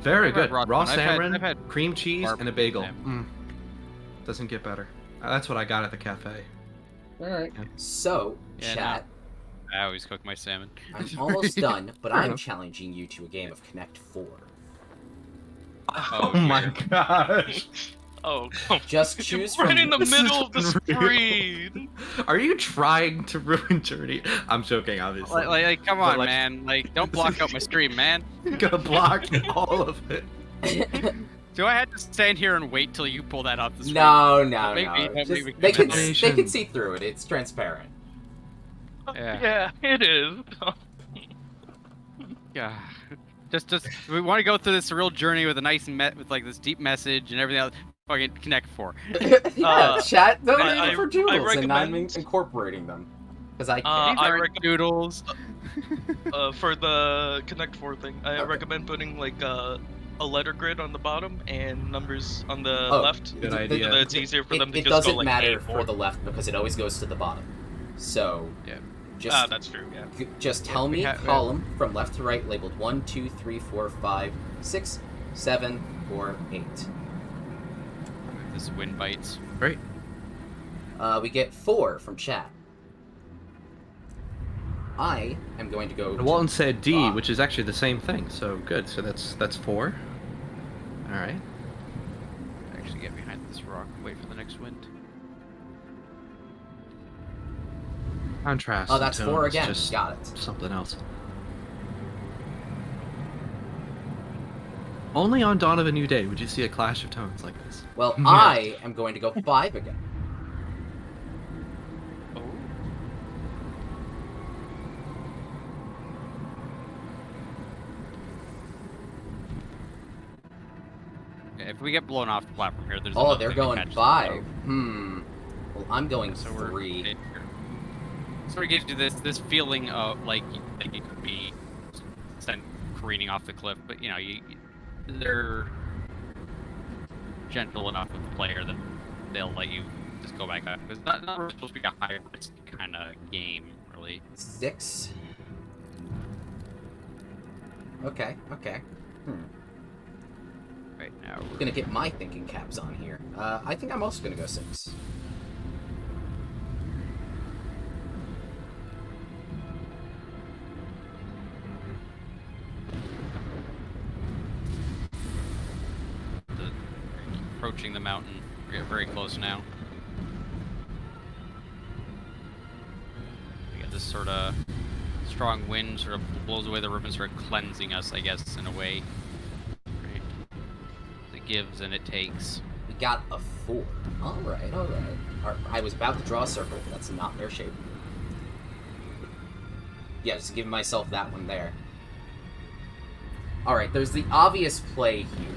[SPEAKER 3] Very
[SPEAKER 2] I've had
[SPEAKER 3] good.
[SPEAKER 2] raw
[SPEAKER 3] Raw
[SPEAKER 2] salmon.
[SPEAKER 3] salmon,
[SPEAKER 2] I've had
[SPEAKER 3] cream cheese,
[SPEAKER 2] barb-
[SPEAKER 3] and a bagel.
[SPEAKER 2] yeah.
[SPEAKER 3] Doesn't get better. That's what I got at the cafe.
[SPEAKER 6] All right.
[SPEAKER 1] So,
[SPEAKER 2] Yeah,
[SPEAKER 1] chat,
[SPEAKER 2] I always cook my salmon.
[SPEAKER 1] I'm almost done, but
[SPEAKER 3] Fair
[SPEAKER 1] I'm
[SPEAKER 3] enough.
[SPEAKER 1] challenging you to a game of Connect 4.
[SPEAKER 2] Oh,
[SPEAKER 6] my
[SPEAKER 2] dear.
[SPEAKER 6] gosh.
[SPEAKER 4] Oh, come
[SPEAKER 1] Just choose from...
[SPEAKER 4] right in the
[SPEAKER 3] This
[SPEAKER 4] middle
[SPEAKER 3] is
[SPEAKER 4] of the
[SPEAKER 3] unreal.
[SPEAKER 4] screen.
[SPEAKER 3] Are you trying to ruin Journey? I'm joking, obviously.
[SPEAKER 2] Like, come
[SPEAKER 3] But,
[SPEAKER 2] on,
[SPEAKER 3] like-
[SPEAKER 2] man. Like, don't block out my stream, man.
[SPEAKER 3] You're gonna block all of it.
[SPEAKER 2] Do I have to stand here and wait till you pull that off the screen?
[SPEAKER 1] No,
[SPEAKER 2] Don't make me-
[SPEAKER 1] no.
[SPEAKER 2] don't
[SPEAKER 1] Just,
[SPEAKER 2] make me
[SPEAKER 1] they can
[SPEAKER 2] comment.
[SPEAKER 1] they can see through it. It's transparent.
[SPEAKER 2] Yeah.
[SPEAKER 4] Yeah, it is.
[SPEAKER 2] Yeah. Just we want to go through this real journey with a nice with like this deep message and everything else. fucking Connect 4.
[SPEAKER 1] Yeah, chat donated
[SPEAKER 4] I-
[SPEAKER 1] for
[SPEAKER 4] I
[SPEAKER 1] doodles, and I'm
[SPEAKER 4] recommend-
[SPEAKER 1] incorporating them because I can.
[SPEAKER 4] I
[SPEAKER 2] These aren't
[SPEAKER 4] recommend-
[SPEAKER 2] doodles.
[SPEAKER 4] For the Connect 4 thing, I
[SPEAKER 1] Okay.
[SPEAKER 4] recommend putting like a letter grid on the bottom and numbers on the
[SPEAKER 1] Oh,
[SPEAKER 4] left.
[SPEAKER 3] Good
[SPEAKER 1] the-
[SPEAKER 3] idea.
[SPEAKER 4] So that it's easier for them to
[SPEAKER 1] it
[SPEAKER 4] just
[SPEAKER 1] doesn't
[SPEAKER 4] go like
[SPEAKER 1] matter
[SPEAKER 4] A4.
[SPEAKER 1] for the left because it always goes to the bottom. So
[SPEAKER 2] Yeah.
[SPEAKER 1] just
[SPEAKER 4] That's true. Yeah.
[SPEAKER 1] just tell
[SPEAKER 2] we
[SPEAKER 1] me
[SPEAKER 2] have-
[SPEAKER 1] column from left to right labeled 1, 2, 3, 4, 5, 6, 7, or 8.
[SPEAKER 2] This wind bites.
[SPEAKER 3] Great.
[SPEAKER 1] We get 4 from chat. I am going to go.
[SPEAKER 3] And Walton said D,
[SPEAKER 1] Ah.
[SPEAKER 3] which is actually the same thing. So good. So that's 4. All right.
[SPEAKER 2] Actually, get behind this rock. Wait for the next wind.
[SPEAKER 3] Contrast.
[SPEAKER 1] Oh,
[SPEAKER 3] and
[SPEAKER 1] that's 4
[SPEAKER 3] tones,
[SPEAKER 1] again.
[SPEAKER 3] Just
[SPEAKER 1] Got it.
[SPEAKER 3] something else. Only on Dawn of a New Day would you see a clash of tones like this.
[SPEAKER 1] Well,
[SPEAKER 3] Yeah.
[SPEAKER 1] I am going to go 5 again.
[SPEAKER 4] Oh.
[SPEAKER 2] Okay, if we get blown off the platform here, there's
[SPEAKER 1] Oh,
[SPEAKER 2] another
[SPEAKER 1] they're
[SPEAKER 2] thing to
[SPEAKER 1] going
[SPEAKER 2] catch the
[SPEAKER 1] 5.
[SPEAKER 2] boat.
[SPEAKER 1] Well, I'm going
[SPEAKER 2] So we're
[SPEAKER 1] 3.
[SPEAKER 2] sort of gives you this feeling of like you think it could be sent careening off the cliff, but they're gentle enough with the player that they'll let you just go back up. It's not really supposed to be a high risk kind of game, really.
[SPEAKER 1] 6. Okay.
[SPEAKER 2] Right now,
[SPEAKER 1] I'm gonna get my thinking caps on here. I think I'm also gonna go 6.
[SPEAKER 2] approaching the mountain. We're getting very close now. We got this sort of strong wind sort of blows away the roof and sort of cleansing us, I guess, in a way. Right? It gives and it takes.
[SPEAKER 1] We got a 4. Alright. I was about to draw a circle, but that's not their shape. Yeah, just give myself that one there. Alright, there's the obvious play here,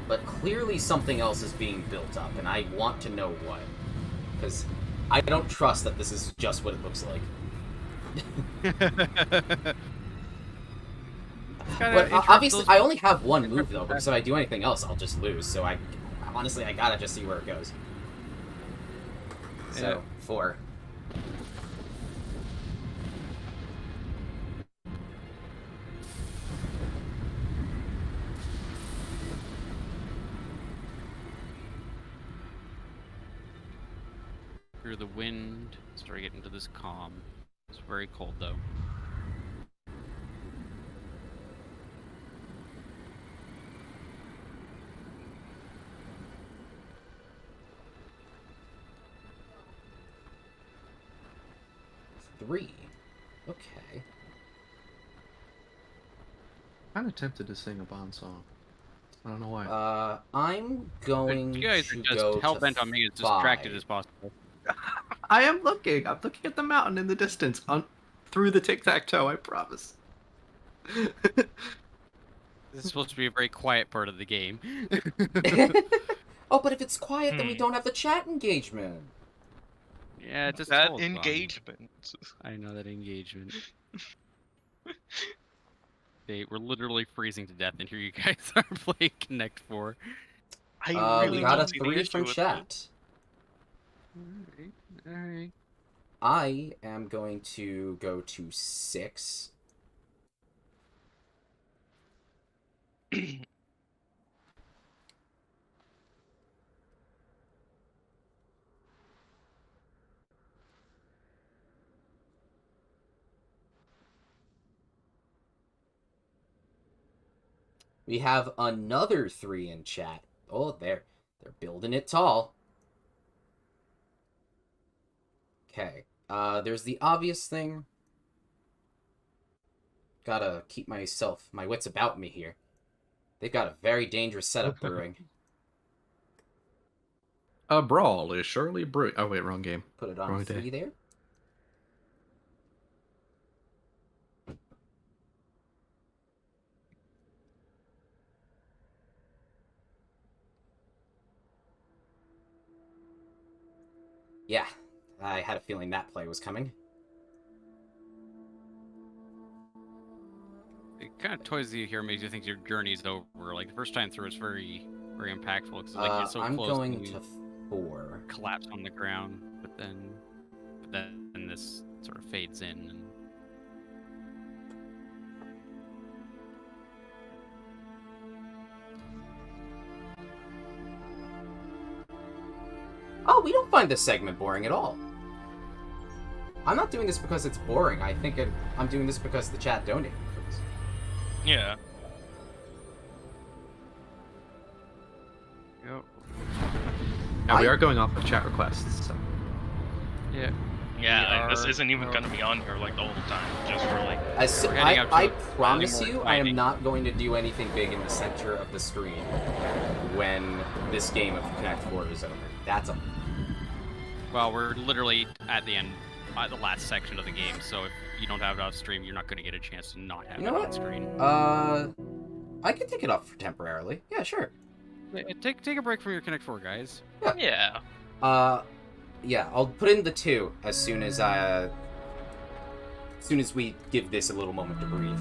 [SPEAKER 1] but clearly something else is being built up, and I want to know what. Because I don't trust that this is just what it looks like. But obviously, I only have one move, though, because if I do anything else, I'll just lose, so honestly, I gotta just see where it goes. So,
[SPEAKER 2] Yeah.
[SPEAKER 1] 4.
[SPEAKER 2] Through the wind, start getting to this calm. It's very cold though.
[SPEAKER 1] Three. Okay.
[SPEAKER 3] Kind of tempted to sing a Bond song. I don't know why.
[SPEAKER 1] I'm going
[SPEAKER 2] You guys
[SPEAKER 1] to
[SPEAKER 2] are just
[SPEAKER 1] go
[SPEAKER 2] hell
[SPEAKER 1] to
[SPEAKER 2] bent on being as distracted
[SPEAKER 1] 5.
[SPEAKER 2] as possible.
[SPEAKER 3] I am looking. I'm looking at the mountain in the distance, through the tic-tac-toe. I promise.
[SPEAKER 2] This is supposed to be a very quiet part of the game.
[SPEAKER 1] Oh, but if it's quiet, then we
[SPEAKER 4] Hmm.
[SPEAKER 1] don't have the chat engagement.
[SPEAKER 2] Yeah, just
[SPEAKER 4] That
[SPEAKER 2] hold on.
[SPEAKER 4] engagement.
[SPEAKER 2] I know that engagement. We're literally freezing to death, and here you guys are playing Connect 4.
[SPEAKER 4] I
[SPEAKER 1] We
[SPEAKER 4] really
[SPEAKER 1] got a
[SPEAKER 4] don't see the
[SPEAKER 1] 3
[SPEAKER 4] issue
[SPEAKER 1] from
[SPEAKER 4] with
[SPEAKER 1] chat.
[SPEAKER 2] Alright.
[SPEAKER 1] I am going to go to 6. We have another 3 in chat. Oh, they're building it tall. Okay. There's the obvious thing. Gotta keep my wits about me here. They've got a very dangerous setup brewing.
[SPEAKER 3] A brawl is surely brewing. Oh wait, wrong game.
[SPEAKER 1] Put it on
[SPEAKER 3] Wrong day.
[SPEAKER 1] 3 there. Yeah, I had a feeling that play was coming.
[SPEAKER 2] It kind of toys you here makes you think your journey's over. Like the first time through, it's very, very impactful because like you're so
[SPEAKER 1] I'm
[SPEAKER 2] close.
[SPEAKER 1] going
[SPEAKER 2] and you
[SPEAKER 1] to 4.
[SPEAKER 2] collapse on the ground, but then this sort of fades in. And...
[SPEAKER 1] Oh, we don't find this segment boring at all. I'm not doing this because it's boring. I'm doing this because the chat donated for this.
[SPEAKER 4] Yeah.
[SPEAKER 2] Yep.
[SPEAKER 3] Now, we are going off of chat requests, so.
[SPEAKER 2] Yeah.
[SPEAKER 4] Yeah, this
[SPEAKER 2] are-
[SPEAKER 4] isn't even gonna be on here like the whole time, just for like.
[SPEAKER 2] We're heading out to
[SPEAKER 1] I
[SPEAKER 2] a
[SPEAKER 1] promise
[SPEAKER 2] fairly
[SPEAKER 1] you,
[SPEAKER 2] more
[SPEAKER 1] I am
[SPEAKER 2] exciting-
[SPEAKER 1] not going to do anything big in the center of the screen when this game of Connect 4 is over. That's all.
[SPEAKER 2] Well, we're literally at the end, at the last section of the game. So if you don't have it off stream, you're not going to get a chance to not have
[SPEAKER 1] You
[SPEAKER 2] it
[SPEAKER 1] know
[SPEAKER 2] on
[SPEAKER 1] what?
[SPEAKER 2] screen.
[SPEAKER 1] I can take it off for temporarily. Yeah, sure.
[SPEAKER 2] Take a break from your Connect 4, guys.
[SPEAKER 4] Yeah.
[SPEAKER 1] Yeah, I'll put in the 2 as soon as we give this a little moment to breathe.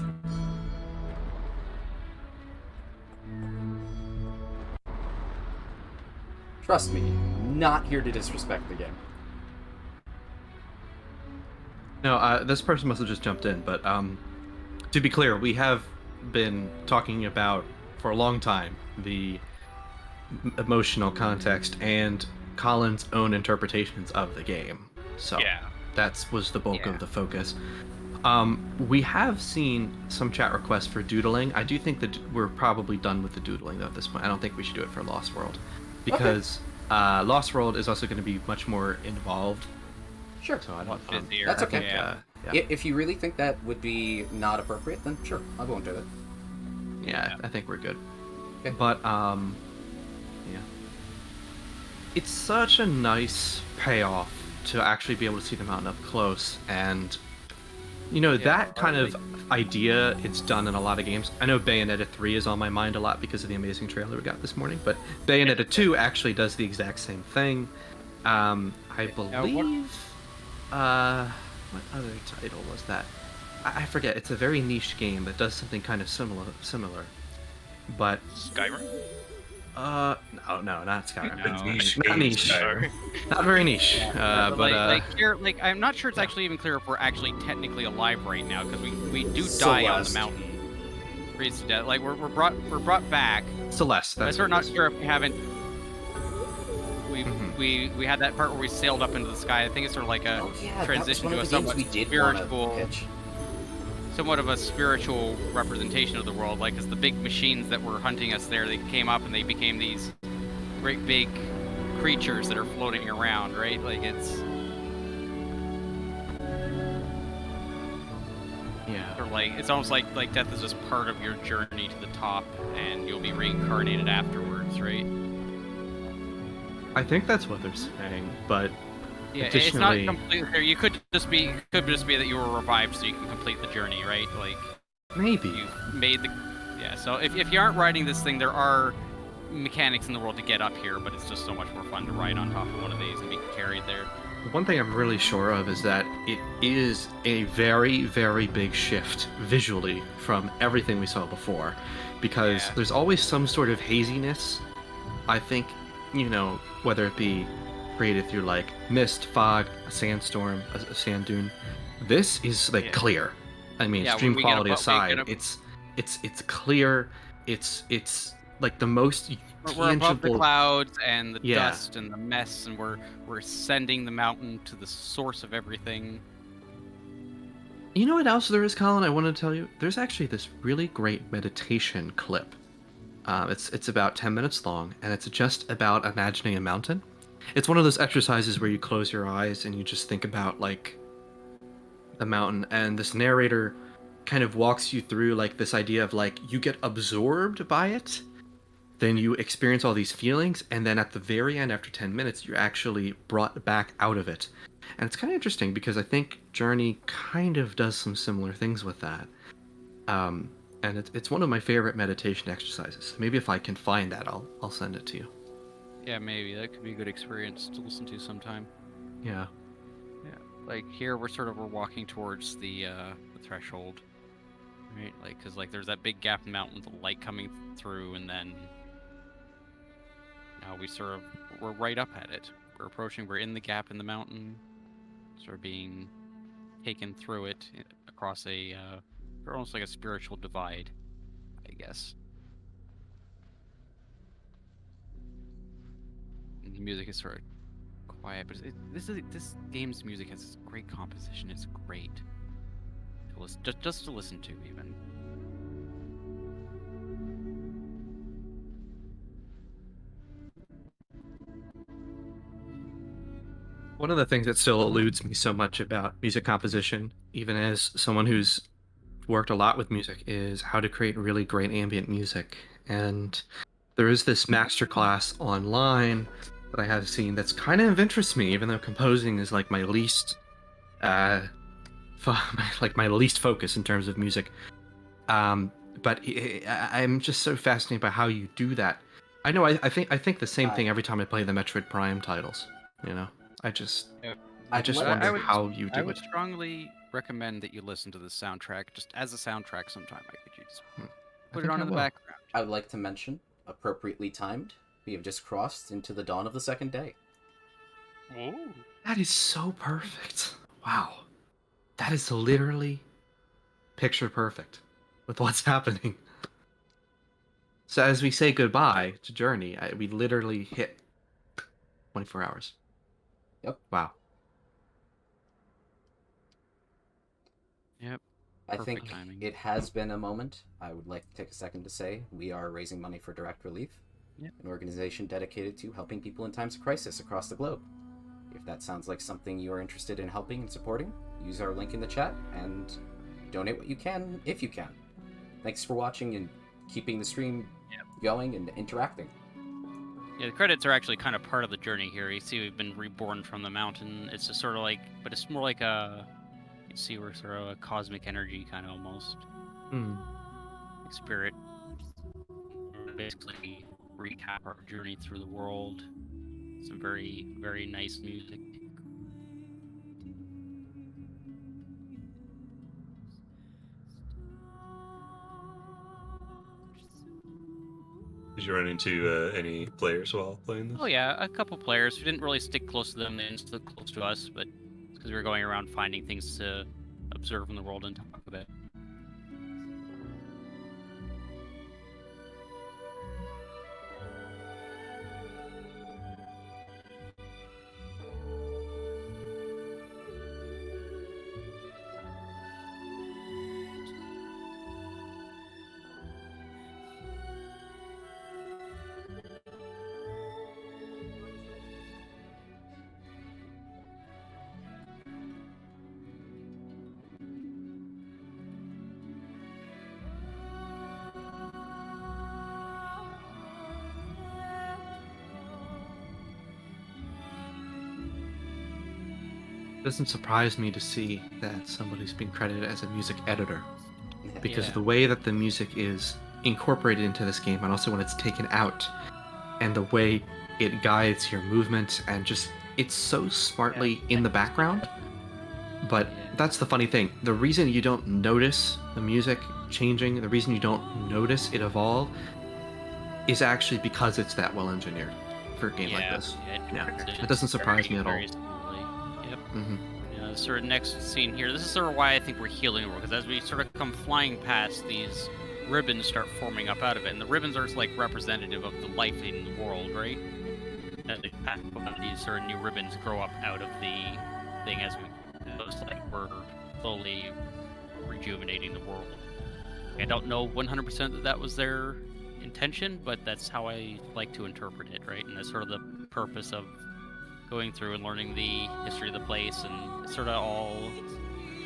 [SPEAKER 1] Trust me, not here to disrespect the game.
[SPEAKER 3] No, this person must have just jumped in, but to be clear, we have been talking about for a long time the emotional context and Colin's own interpretations of the game. So
[SPEAKER 4] Yeah.
[SPEAKER 3] that was the bulk
[SPEAKER 2] Yeah.
[SPEAKER 3] of the focus. We have seen some chat requests for doodling. I do think that we're probably done with the doodling though at this point. I don't think we should do it for Lost World because Lost World is also going to be much more involved.
[SPEAKER 1] Sure.
[SPEAKER 3] So I
[SPEAKER 2] Lot
[SPEAKER 3] don't.
[SPEAKER 2] busier.
[SPEAKER 1] That's okay.
[SPEAKER 2] Yeah.
[SPEAKER 3] Yeah.
[SPEAKER 1] If you really think that would be not appropriate, then sure, I won't do it.
[SPEAKER 3] Yeah, I think we're good.
[SPEAKER 1] Okay.
[SPEAKER 3] But yeah, it's such a nice payoff to actually be able to see the mountain up close, and you know that kind of idea. It's done in a lot of games. I know Bayonetta 3 is on my mind a lot because of the amazing trailer we got this morning, but Bayonetta 2 actually does the exact same thing. I believe. What other title was that? I forget. It's a very niche game that does something kind of similar. But
[SPEAKER 4] Skyrim.
[SPEAKER 3] no, not Skyrim.
[SPEAKER 2] No.
[SPEAKER 3] Not niche.
[SPEAKER 4] Sorry.
[SPEAKER 3] Not very niche. But
[SPEAKER 2] here, I'm not sure it's actually even clear if we're actually technically alive right now because we do die on the
[SPEAKER 1] Celeste.
[SPEAKER 2] mountain. Freeze to death. Like we're brought back.
[SPEAKER 3] Celeste.
[SPEAKER 2] But
[SPEAKER 3] That's
[SPEAKER 2] we're
[SPEAKER 3] what it
[SPEAKER 2] not
[SPEAKER 3] is.
[SPEAKER 2] sure if we haven't.
[SPEAKER 3] Mhm.
[SPEAKER 2] We had that part where we sailed up into the sky. I think it's sort of like a
[SPEAKER 1] Oh yeah,
[SPEAKER 2] transition
[SPEAKER 1] that was
[SPEAKER 2] to
[SPEAKER 1] one
[SPEAKER 2] a
[SPEAKER 1] of the games
[SPEAKER 2] somewhat
[SPEAKER 1] we did want
[SPEAKER 2] spiritual,
[SPEAKER 1] to pitch.
[SPEAKER 2] somewhat of a spiritual representation of the world. Like, as the big machines that were hunting us there, they came up and they became these great big creatures that are floating around, right? Like it's
[SPEAKER 3] Yeah.
[SPEAKER 2] sort of like it's almost like death is just part of your journey to the top, and you'll be reincarnated afterwards, right?
[SPEAKER 3] I think that's what they're saying, but
[SPEAKER 2] Yeah,
[SPEAKER 3] Additionally-
[SPEAKER 2] it's not completely clear. You could just be that you were revived so you can complete the journey, right? Like
[SPEAKER 3] maybe.
[SPEAKER 2] you've made the yeah. So if you aren't riding this thing, there are mechanics in the world to get up here, but it's just so much more fun to ride on top of one of these and be carried there.
[SPEAKER 3] One thing I'm really sure of is that it is a very, very big shift visually from everything we saw before, because
[SPEAKER 2] Yeah.
[SPEAKER 3] there's always some sort of haziness. I think, you know, whether it be created through like mist, fog, a sandstorm, a sand dune. This is like
[SPEAKER 2] Yeah.
[SPEAKER 3] clear. I mean,
[SPEAKER 2] Yeah,
[SPEAKER 3] stream
[SPEAKER 2] we get
[SPEAKER 3] quality
[SPEAKER 2] above- we
[SPEAKER 3] aside,
[SPEAKER 2] get up-
[SPEAKER 3] it's clear. It's like the most
[SPEAKER 2] We're above the
[SPEAKER 3] tangible.
[SPEAKER 2] clouds and the
[SPEAKER 3] Yeah.
[SPEAKER 2] dust and the mess, and we're ascending the mountain to the source of everything.
[SPEAKER 3] You know what else there is, Colin? I wanted to tell you. There's actually this really great meditation clip. It's about 10 minutes long, and it's just about imagining a mountain. It's one of those exercises where you close your eyes and you just think about like the mountain, and this narrator kind of walks you through like this idea of like you get absorbed by it, then you experience all these feelings, and then at the very end, after 10 minutes, you're actually brought back out of it. And it's kind of interesting because I think Journey kind of does some similar things with that. And it's one of my favorite meditation exercises. Maybe if I can find that, I'll send it to you.
[SPEAKER 2] Yeah, maybe that could be a good experience to listen to sometime.
[SPEAKER 3] Yeah.
[SPEAKER 2] Like here, we're walking towards the threshold, right? Like, cause like there's that big gap in the mountain with the light coming through, and then now we're right up at it. We're approaching. We're in the gap in the mountain, sort of being taken through it across almost like a spiritual divide, I guess. And the music is sort of quiet, but this game's music has this great composition. It's great to listen, just to listen to, even.
[SPEAKER 3] One of the things that still eludes me so much about music composition, even as someone who's worked a lot with music, is how to create really great ambient music. And there is this masterclass online that I have seen that's kind of interests me, even though composing is like my least, my least focus in terms of music. But I'm just so fascinated by how you do that. I know I think the same thing every time I play the Metroid Prime titles. You know, I just wonder how you
[SPEAKER 2] I
[SPEAKER 3] do
[SPEAKER 2] would
[SPEAKER 3] it.
[SPEAKER 2] strongly recommend that you listen to the soundtrack just as a soundtrack sometime. I could just
[SPEAKER 3] I
[SPEAKER 2] put it
[SPEAKER 3] think
[SPEAKER 2] on
[SPEAKER 3] I
[SPEAKER 2] in the
[SPEAKER 3] will.
[SPEAKER 2] background.
[SPEAKER 1] I would like to mention, appropriately timed, we have just crossed into the dawn of the second day.
[SPEAKER 4] Ooh.
[SPEAKER 3] That is so perfect. Wow, that is literally picture perfect with what's happening. So as we say goodbye to Journey, we literally hit 24 hours.
[SPEAKER 1] Yep.
[SPEAKER 3] Wow.
[SPEAKER 2] Yep.
[SPEAKER 1] I
[SPEAKER 2] Perfect
[SPEAKER 1] think
[SPEAKER 2] timing.
[SPEAKER 1] it has been a moment. I would like to take a second to say we are raising money for Direct Relief,
[SPEAKER 2] Yep.
[SPEAKER 1] an organization dedicated to helping people in times of crisis across the globe. If that sounds like something you are interested in helping and supporting, use our link in the chat and donate what you can if you can. Thanks for watching and keeping the stream going and interacting.
[SPEAKER 2] Yeah, the credits are actually kind of part of the journey here. You see, we've been reborn from the mountain. It's just sort of like, but it's more like you see, we're sort of a cosmic energy kind of almost. Like spirit. Basically recap our journey through the world. Some very, very nice music.
[SPEAKER 5] Did you run into any players while playing this?
[SPEAKER 2] Oh yeah, a couple players. We didn't really stick close to them. They didn't stick close to us, but it's because we were going around finding things to observe in the world and talk about.
[SPEAKER 3] It doesn't surprise me to see that somebody's been credited as a music editor, because
[SPEAKER 2] Yeah.
[SPEAKER 3] the way that the music is incorporated into this game, and also when it's taken out, and the way it guides your movement, and just it's so smartly in the background. But that's the funny thing. The reason you don't notice the music changing, the reason you don't notice it evolve, is actually because it's that well engineered for a game like this. It doesn't surprise me at all.
[SPEAKER 2] Very smoothly. Yep.
[SPEAKER 3] Mm-hmm.
[SPEAKER 2] Yeah, the sort of next scene here. This is sort of why I think we're healing the world, because as we sort of come flying past, these ribbons start forming up out of it, and the ribbons are like representative of the life in the world, right? And these sort of new ribbons grow up out of the thing as we, it's like we're slowly rejuvenating the world. I don't know 100% that that was their intention, but that's how I like to interpret it, right? And that's sort of the purpose of going through and learning the history of the place, and it's sort of all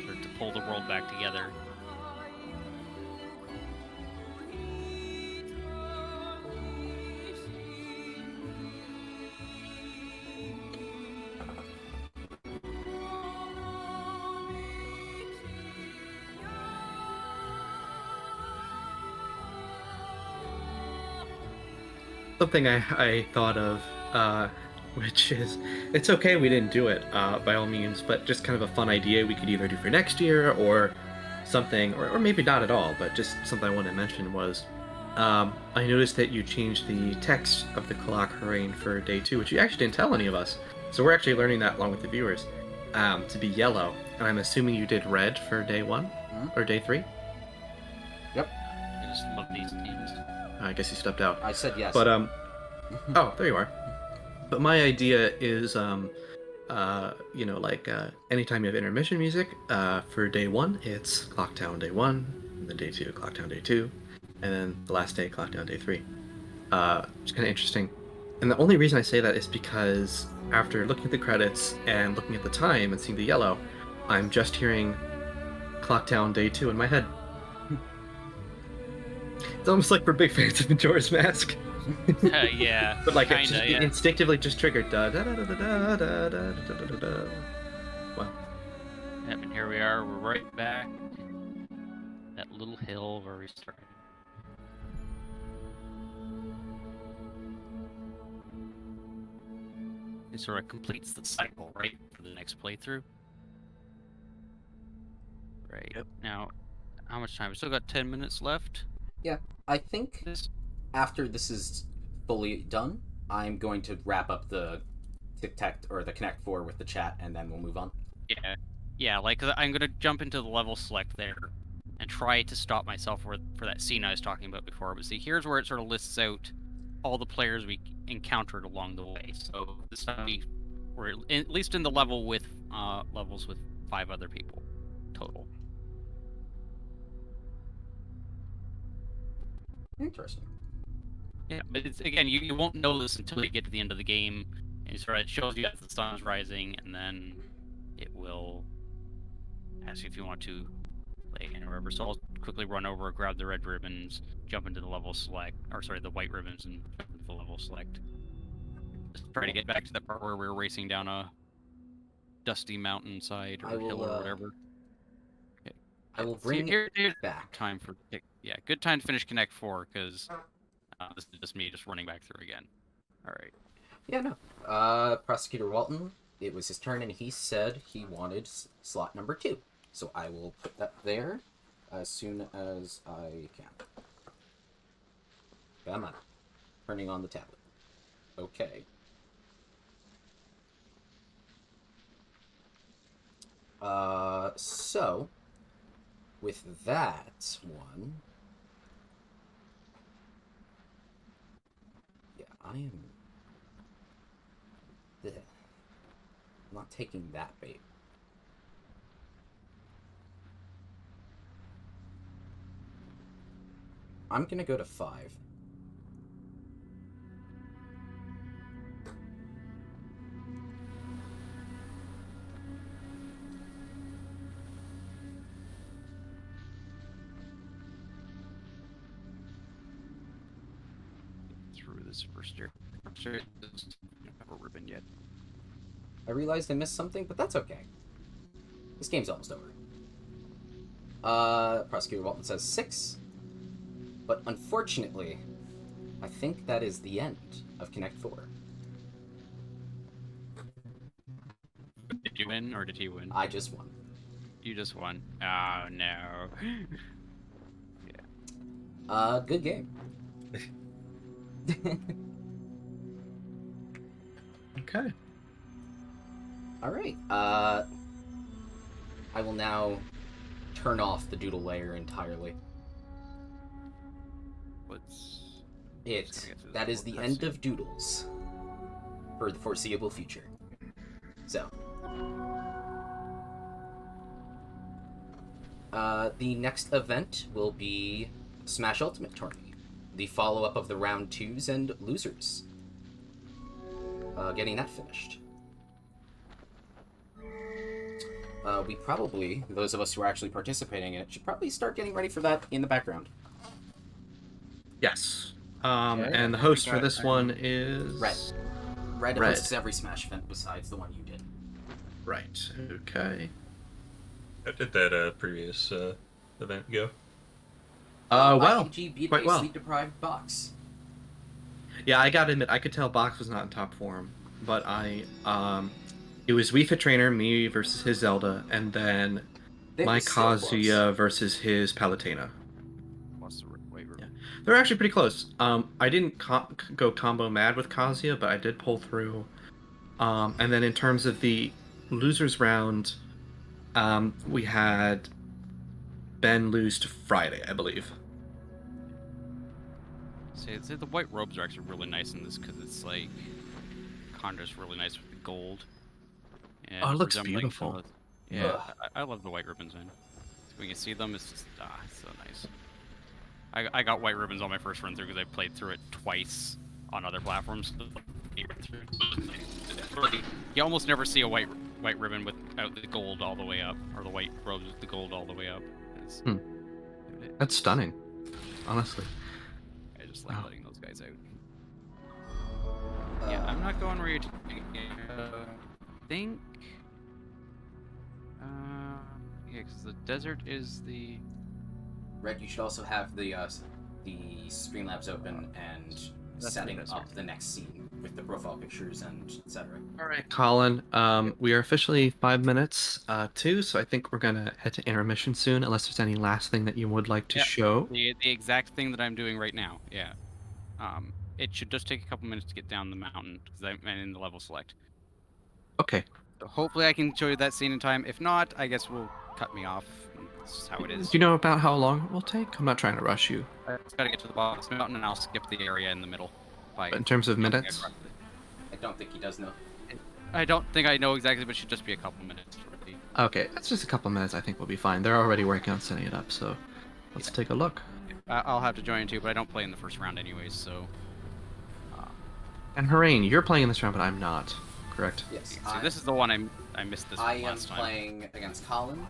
[SPEAKER 2] sort of to pull the world back together.
[SPEAKER 3] Something I thought of which is, it's okay we didn't do it, by all means, but just kind of a fun idea we could either do for next year or something, or maybe not at all, but just something I wanted to mention was, I noticed that you changed the text of the clock harangue for day 2, which you actually didn't tell any of us, so we're actually learning that along with the viewers, to be yellow, and I'm assuming you did red for day 1, or day 3?
[SPEAKER 2] I just love these teams.
[SPEAKER 3] I guess you stepped out.
[SPEAKER 1] I said yes.
[SPEAKER 3] But oh, there you are. But my idea is anytime you have intermission music, for day 1 it's clock down day 1, and then day 2 clock down day 2, and then the last day clock down day 3. It's kind of interesting. And the only reason I say that is because after looking at the credits and looking at the time and seeing the yellow, I'm just hearing clock down day 2 in my head. It's almost like we're big fans of Majora's Mask.
[SPEAKER 2] Yeah.
[SPEAKER 3] But like
[SPEAKER 2] kinda,
[SPEAKER 3] it instinctively just triggered da da da da da da da da da da da da. Wow.
[SPEAKER 2] Yep, and here we are. We're right back. That little hill where we started. It sort of completes the cycle, right, for the next playthrough. Right.
[SPEAKER 3] Yep.
[SPEAKER 2] Now, how much time? We still got 10 minutes left.
[SPEAKER 1] I think
[SPEAKER 2] This.
[SPEAKER 1] after this is fully done, I'm going to wrap up the Tic-Tac or the Connect 4 with the chat, and then we'll move on.
[SPEAKER 2] Yeah. Like 'cause I'm gonna jump into the level select there, and try to stop myself for that scene I was talking about before. But see, here's where it sort of lists out all the players we encountered along the way. So this time we're at least in the level with levels with 5 other people total.
[SPEAKER 1] Interesting.
[SPEAKER 2] Yeah, but it's again, you won't know this until you get to the end of the game, and it shows you as the sun's rising, and then it will ask you if you want to play again or whatever. So I'll quickly run over, grab the red ribbons, jump into the level select, or sorry, the white ribbons, and jump into the level select. Just try to get back to that part where we were racing down a dusty mountainside or hill or whatever. Okay.
[SPEAKER 1] I will
[SPEAKER 2] See,
[SPEAKER 1] bring
[SPEAKER 2] here's
[SPEAKER 1] it back.
[SPEAKER 2] time for good time to finish Connect 4 because this is just me just running back through again. All right.
[SPEAKER 1] Yeah, no. Prosecutor Walton, it was his turn, and he said he wanted slot number 2. So I will put that there as soon as I can. Come on. Turning on the tablet. Okay. So, with that one... Yeah, I am... I'm not taking that bait. I'm gonna go to 5.
[SPEAKER 2] Through this first year. I'm sure it doesn't have a ribbon yet.
[SPEAKER 1] I realized I missed something, but that's okay. This game's almost over. Prosecutor Walton says 6. But unfortunately, I think that is the end of Connect 4.
[SPEAKER 2] Did you win or did he win?
[SPEAKER 1] I just won.
[SPEAKER 2] You just won. Oh no.
[SPEAKER 1] Good game.
[SPEAKER 3] Okay.
[SPEAKER 1] Alright, I will now turn off the doodle layer entirely. That is the end of doodles for the foreseeable future. So, the next event will be Smash Ultimate Tourney, the follow-up of the round 2s and losers. Getting that finished. We probably, those of us who are actually participating in it, should probably start getting ready for that in the background.
[SPEAKER 3] Yes.
[SPEAKER 6] Okay.
[SPEAKER 3] And the host for this one is...
[SPEAKER 1] Red. Red
[SPEAKER 3] Red.
[SPEAKER 1] hosts every Smash event besides the one you did.
[SPEAKER 3] Right. Okay.
[SPEAKER 5] How did that previous event go?
[SPEAKER 3] Well,
[SPEAKER 1] IPG beat
[SPEAKER 3] quite
[SPEAKER 1] a
[SPEAKER 3] well.
[SPEAKER 1] sleep-deprived box.
[SPEAKER 3] Yeah, I gotta admit, I could tell Box was not in top form. but it was Wii Fit Trainer, me versus his Zelda, and then
[SPEAKER 1] It
[SPEAKER 3] my
[SPEAKER 1] was so close.
[SPEAKER 3] Kazuya versus his Palutena.
[SPEAKER 2] Plus the White Robe.
[SPEAKER 3] Yeah. They're actually pretty close. I didn't go combo mad with Kazuya, but I did pull through. And then in terms of the losers round, we had Ben lose to Friday, I believe.
[SPEAKER 2] See, the White Robes are actually really nice in this because it's like contrasts really nice with the gold. And
[SPEAKER 3] Oh, it looks
[SPEAKER 2] resembling
[SPEAKER 3] beautiful.
[SPEAKER 2] some of the- Yeah,
[SPEAKER 1] Ugh.
[SPEAKER 2] I love the white ribbons, man. When you see them, it's just it's so nice. I got white ribbons on my first run through because I played through it twice on other platforms. You almost never see a white ribbon without the gold all the way up, or the white robes with the gold all the way up.
[SPEAKER 3] That's stunning, honestly.
[SPEAKER 2] I just like
[SPEAKER 3] Wow.
[SPEAKER 2] letting those guys out. Yeah, I'm not going where you're taking it. I think. Yeah, because the desert is the.
[SPEAKER 1] Red, you should also have the Streamlabs open and
[SPEAKER 2] That's
[SPEAKER 1] setting
[SPEAKER 2] the
[SPEAKER 1] up the next scene with the profile pictures and etc.
[SPEAKER 3] All right, Colin. We are officially 5 minutes to, so I think we're gonna head to intermission soon. Unless there's any last thing that you would like to
[SPEAKER 2] Yeah.
[SPEAKER 3] show.
[SPEAKER 2] The exact thing that I'm doing right now. Yeah. It should just take a couple minutes to get down the mountain because I'm in the level select.
[SPEAKER 3] Okay.
[SPEAKER 2] So hopefully I can show you that scene in time. If not, I guess we'll cut me off. That's just how it is.
[SPEAKER 3] Do you know about how long it will take? I'm not trying to rush you.
[SPEAKER 2] I just gotta get to the bottom of the mountain and I'll skip the area in the middle.
[SPEAKER 3] But in terms of minutes,
[SPEAKER 1] I don't think he does know.
[SPEAKER 2] I don't think I know exactly, but it should just be a couple minutes. Really.
[SPEAKER 3] okay, that's just a couple minutes. I think we'll be fine. They're already working on setting it up, so let's take a look.
[SPEAKER 2] I'll have to join too, but I don't play in the first round anyways, so.
[SPEAKER 3] And Harain, you're playing in this round, but I'm not. Correct?
[SPEAKER 1] Yes.
[SPEAKER 2] See, this is the one I missed this
[SPEAKER 1] I
[SPEAKER 2] one
[SPEAKER 1] am
[SPEAKER 2] last time.
[SPEAKER 1] playing against Colin,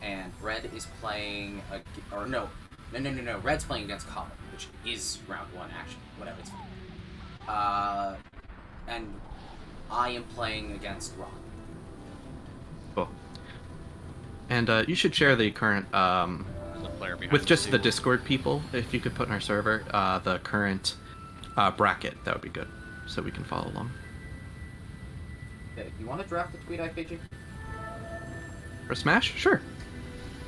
[SPEAKER 1] and Red is playing no. Red's playing against Colin, which is round 1 actually. Whatever. It's and I am playing against Ron.
[SPEAKER 3] Cool. And you should share the current
[SPEAKER 2] There's a player behind
[SPEAKER 3] with
[SPEAKER 2] us,
[SPEAKER 3] just
[SPEAKER 2] too.
[SPEAKER 3] the Discord people. If you could put in our server the current bracket, that would be good, so we can follow along.
[SPEAKER 1] Okay, you want to draft the tweet IKG?
[SPEAKER 3] For Smash? Sure.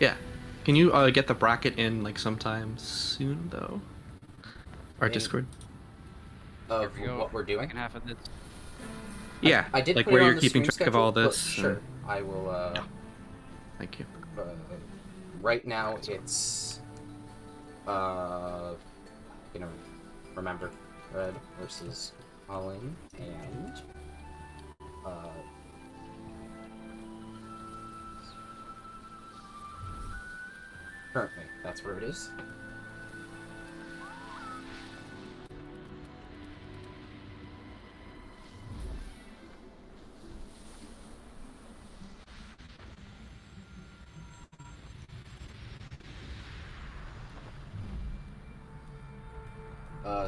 [SPEAKER 3] Yeah. Can you get the bracket in like sometime soon though? Our
[SPEAKER 1] Maybe.
[SPEAKER 3] Discord.
[SPEAKER 1] Of
[SPEAKER 2] Here we go.
[SPEAKER 1] what we're doing?
[SPEAKER 2] Second half of this.
[SPEAKER 3] Yeah.
[SPEAKER 1] I did
[SPEAKER 3] like
[SPEAKER 1] put
[SPEAKER 3] where
[SPEAKER 1] it on
[SPEAKER 3] you're
[SPEAKER 1] the
[SPEAKER 3] keeping
[SPEAKER 1] stream
[SPEAKER 3] track of all
[SPEAKER 1] schedule, but
[SPEAKER 3] this.
[SPEAKER 1] Sure, I will.
[SPEAKER 3] Yeah. Thank you.
[SPEAKER 1] Right now it's gonna remember Red versus Colin and currently that's where it is.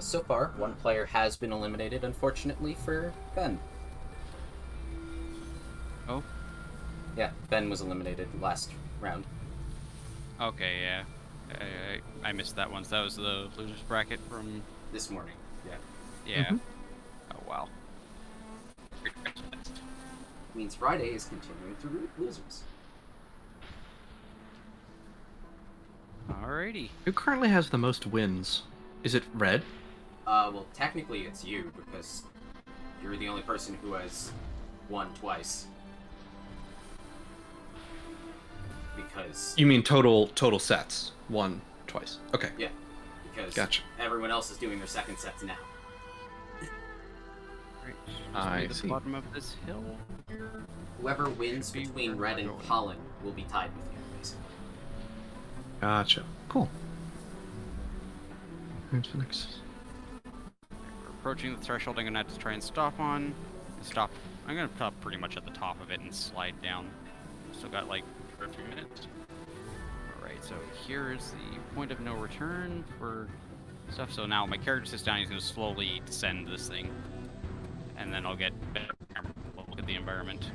[SPEAKER 1] So far, one player has been eliminated, unfortunately, for Ben.
[SPEAKER 2] Oh?
[SPEAKER 1] Yeah, Ben was eliminated last round.
[SPEAKER 2] Okay, yeah. I missed that one. So that was the losers bracket from.
[SPEAKER 1] This morning. Yeah.
[SPEAKER 2] Yeah.
[SPEAKER 3] Mhm.
[SPEAKER 2] Oh wow.
[SPEAKER 1] Means Friday is continuing to root losers.
[SPEAKER 2] Alrighty.
[SPEAKER 3] Who currently has the most wins? Is it Red?
[SPEAKER 1] Well, technically it's you, because you're the only person who has won twice. Because...
[SPEAKER 3] You mean total sets? One, twice. Okay.
[SPEAKER 1] Yeah, because
[SPEAKER 3] Gotcha.
[SPEAKER 1] everyone else is doing their second sets now.
[SPEAKER 2] Right.
[SPEAKER 3] I
[SPEAKER 2] The
[SPEAKER 3] see.
[SPEAKER 2] bottom of this hill.
[SPEAKER 1] Whoever wins
[SPEAKER 2] Should be
[SPEAKER 1] between
[SPEAKER 2] where
[SPEAKER 1] Red
[SPEAKER 2] we're
[SPEAKER 1] and
[SPEAKER 2] going.
[SPEAKER 1] Colin will be tied with you, basically.
[SPEAKER 3] Gotcha. Cool. Who's the next?
[SPEAKER 2] We're approaching the threshold. I'm gonna have to try and stop on. Stop. I'm gonna stop pretty much at the top of it and slide down. Still got like for a few minutes. Alright, so here is the point of no return for stuff. So now my character sits down, he's gonna slowly descend this thing. And then I'll get better look at the environment.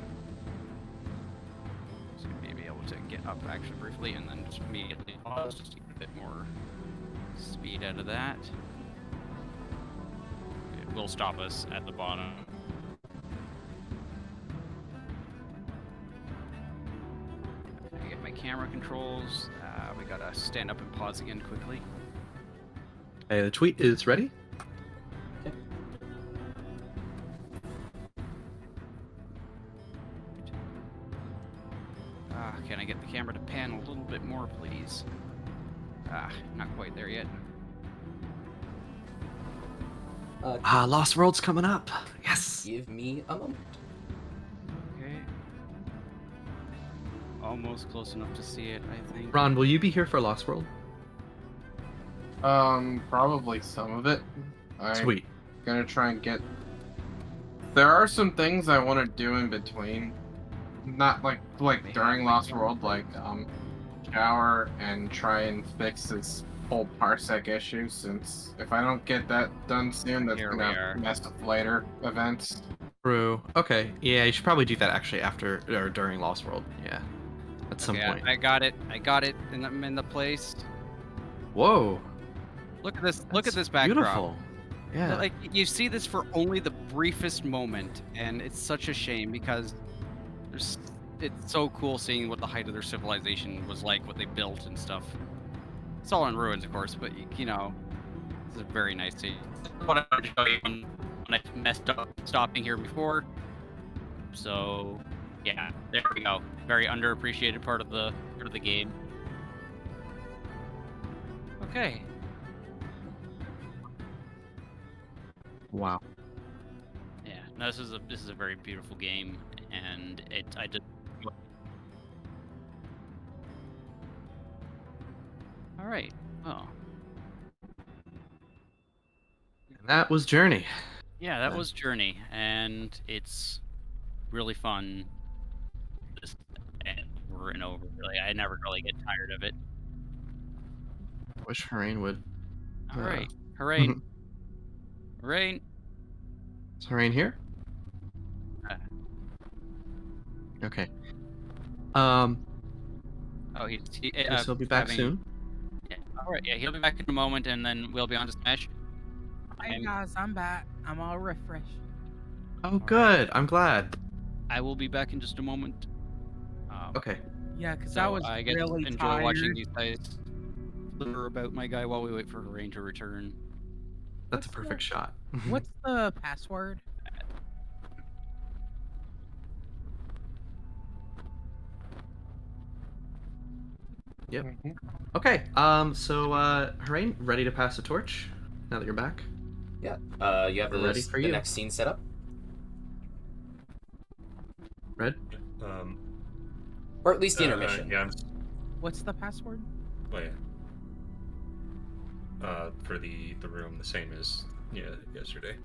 [SPEAKER 2] So maybe able to get up actually briefly and then just immediately pause just to get a bit more speed out of that. It will stop us at the bottom. camera controls. We gotta stand up and pause again quickly.
[SPEAKER 3] Hey, the tweet is ready.
[SPEAKER 2] Can I get the camera to pan a little bit more, please? Not quite there yet.
[SPEAKER 3] Lost World's coming up. Yes.
[SPEAKER 1] Give me a moment.
[SPEAKER 2] Okay. Almost close enough to see it, I think.
[SPEAKER 3] Ron, will you be here for Lost World?
[SPEAKER 6] Probably some of it. I'm
[SPEAKER 3] Sweet.
[SPEAKER 6] gonna try and get. There are some things I want to do in between. Not like during Lost World, like shower and try and fix this whole parsec issue. Since if I don't get that done soon, that's
[SPEAKER 2] Here we
[SPEAKER 6] gonna
[SPEAKER 2] are.
[SPEAKER 6] mess with later events.
[SPEAKER 3] True. Okay. Yeah, you should probably do that actually after or during Lost World. Yeah. At some
[SPEAKER 2] Okay,
[SPEAKER 3] point.
[SPEAKER 2] I got it. I got it, and I'm in the place.
[SPEAKER 3] Whoa.
[SPEAKER 2] Look at this. Look at
[SPEAKER 3] that's
[SPEAKER 2] this backdrop.
[SPEAKER 3] Beautiful. Yeah.
[SPEAKER 2] Like you see this for only the briefest moment, and it's such a shame because it's so cool seeing what the height of their civilization was like, what they built and stuff. It's all in ruins, of course, but you know, it's a very nice scene. What I wanted to show you when I messed up stopping here before. So, yeah, there we go. Very underappreciated part of the game. Okay.
[SPEAKER 3] Wow.
[SPEAKER 2] Yeah, no, this is a very beautiful game, and I just. All right. Oh,
[SPEAKER 3] And that was Journey.
[SPEAKER 2] yeah, that was Journey, and it's really fun. Just over and over. Really, I never really get tired of it.
[SPEAKER 3] Wish Harain would.
[SPEAKER 2] All right, hooray, hooray!
[SPEAKER 3] Is Harain here?
[SPEAKER 2] Uh.
[SPEAKER 3] Okay.
[SPEAKER 2] Oh,
[SPEAKER 3] Guess he'll be back
[SPEAKER 2] having-
[SPEAKER 3] soon.
[SPEAKER 2] Yeah. All right. Yeah, he'll be back in a moment, and then we'll be on to Smash.
[SPEAKER 7] Hey guys, I'm back. I'm all refreshed.
[SPEAKER 3] Oh, good. I'm glad.
[SPEAKER 2] I will be back in just a moment.
[SPEAKER 3] Okay.
[SPEAKER 7] Yeah, because
[SPEAKER 2] So
[SPEAKER 7] I was
[SPEAKER 2] I get
[SPEAKER 7] really
[SPEAKER 2] to enjoy
[SPEAKER 7] tired.
[SPEAKER 2] watching these guys flitter about my guy while we wait for Harain to return.
[SPEAKER 3] That's a
[SPEAKER 7] What's
[SPEAKER 3] perfect
[SPEAKER 7] the-
[SPEAKER 3] shot.
[SPEAKER 7] What's the password?
[SPEAKER 3] Yep.
[SPEAKER 6] Mhm.
[SPEAKER 3] Okay. So Harain, ready to pass the torch? Now that you're back.
[SPEAKER 1] Yeah. You have
[SPEAKER 3] We're ready for
[SPEAKER 1] the
[SPEAKER 3] you.
[SPEAKER 1] next scene set up,
[SPEAKER 3] Red.
[SPEAKER 1] or at least the intermission.
[SPEAKER 5] Yeah.
[SPEAKER 7] What's the password?
[SPEAKER 5] Oh yeah. For the room, the same as yesterday.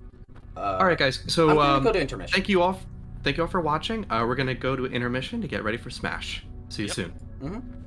[SPEAKER 3] All right, guys. So
[SPEAKER 1] I'm gonna go to intermission.
[SPEAKER 3] thank you all. Thank you all for watching. We're gonna go to intermission to get ready for Smash. See you
[SPEAKER 4] Yep.
[SPEAKER 3] soon.
[SPEAKER 1] Mhm.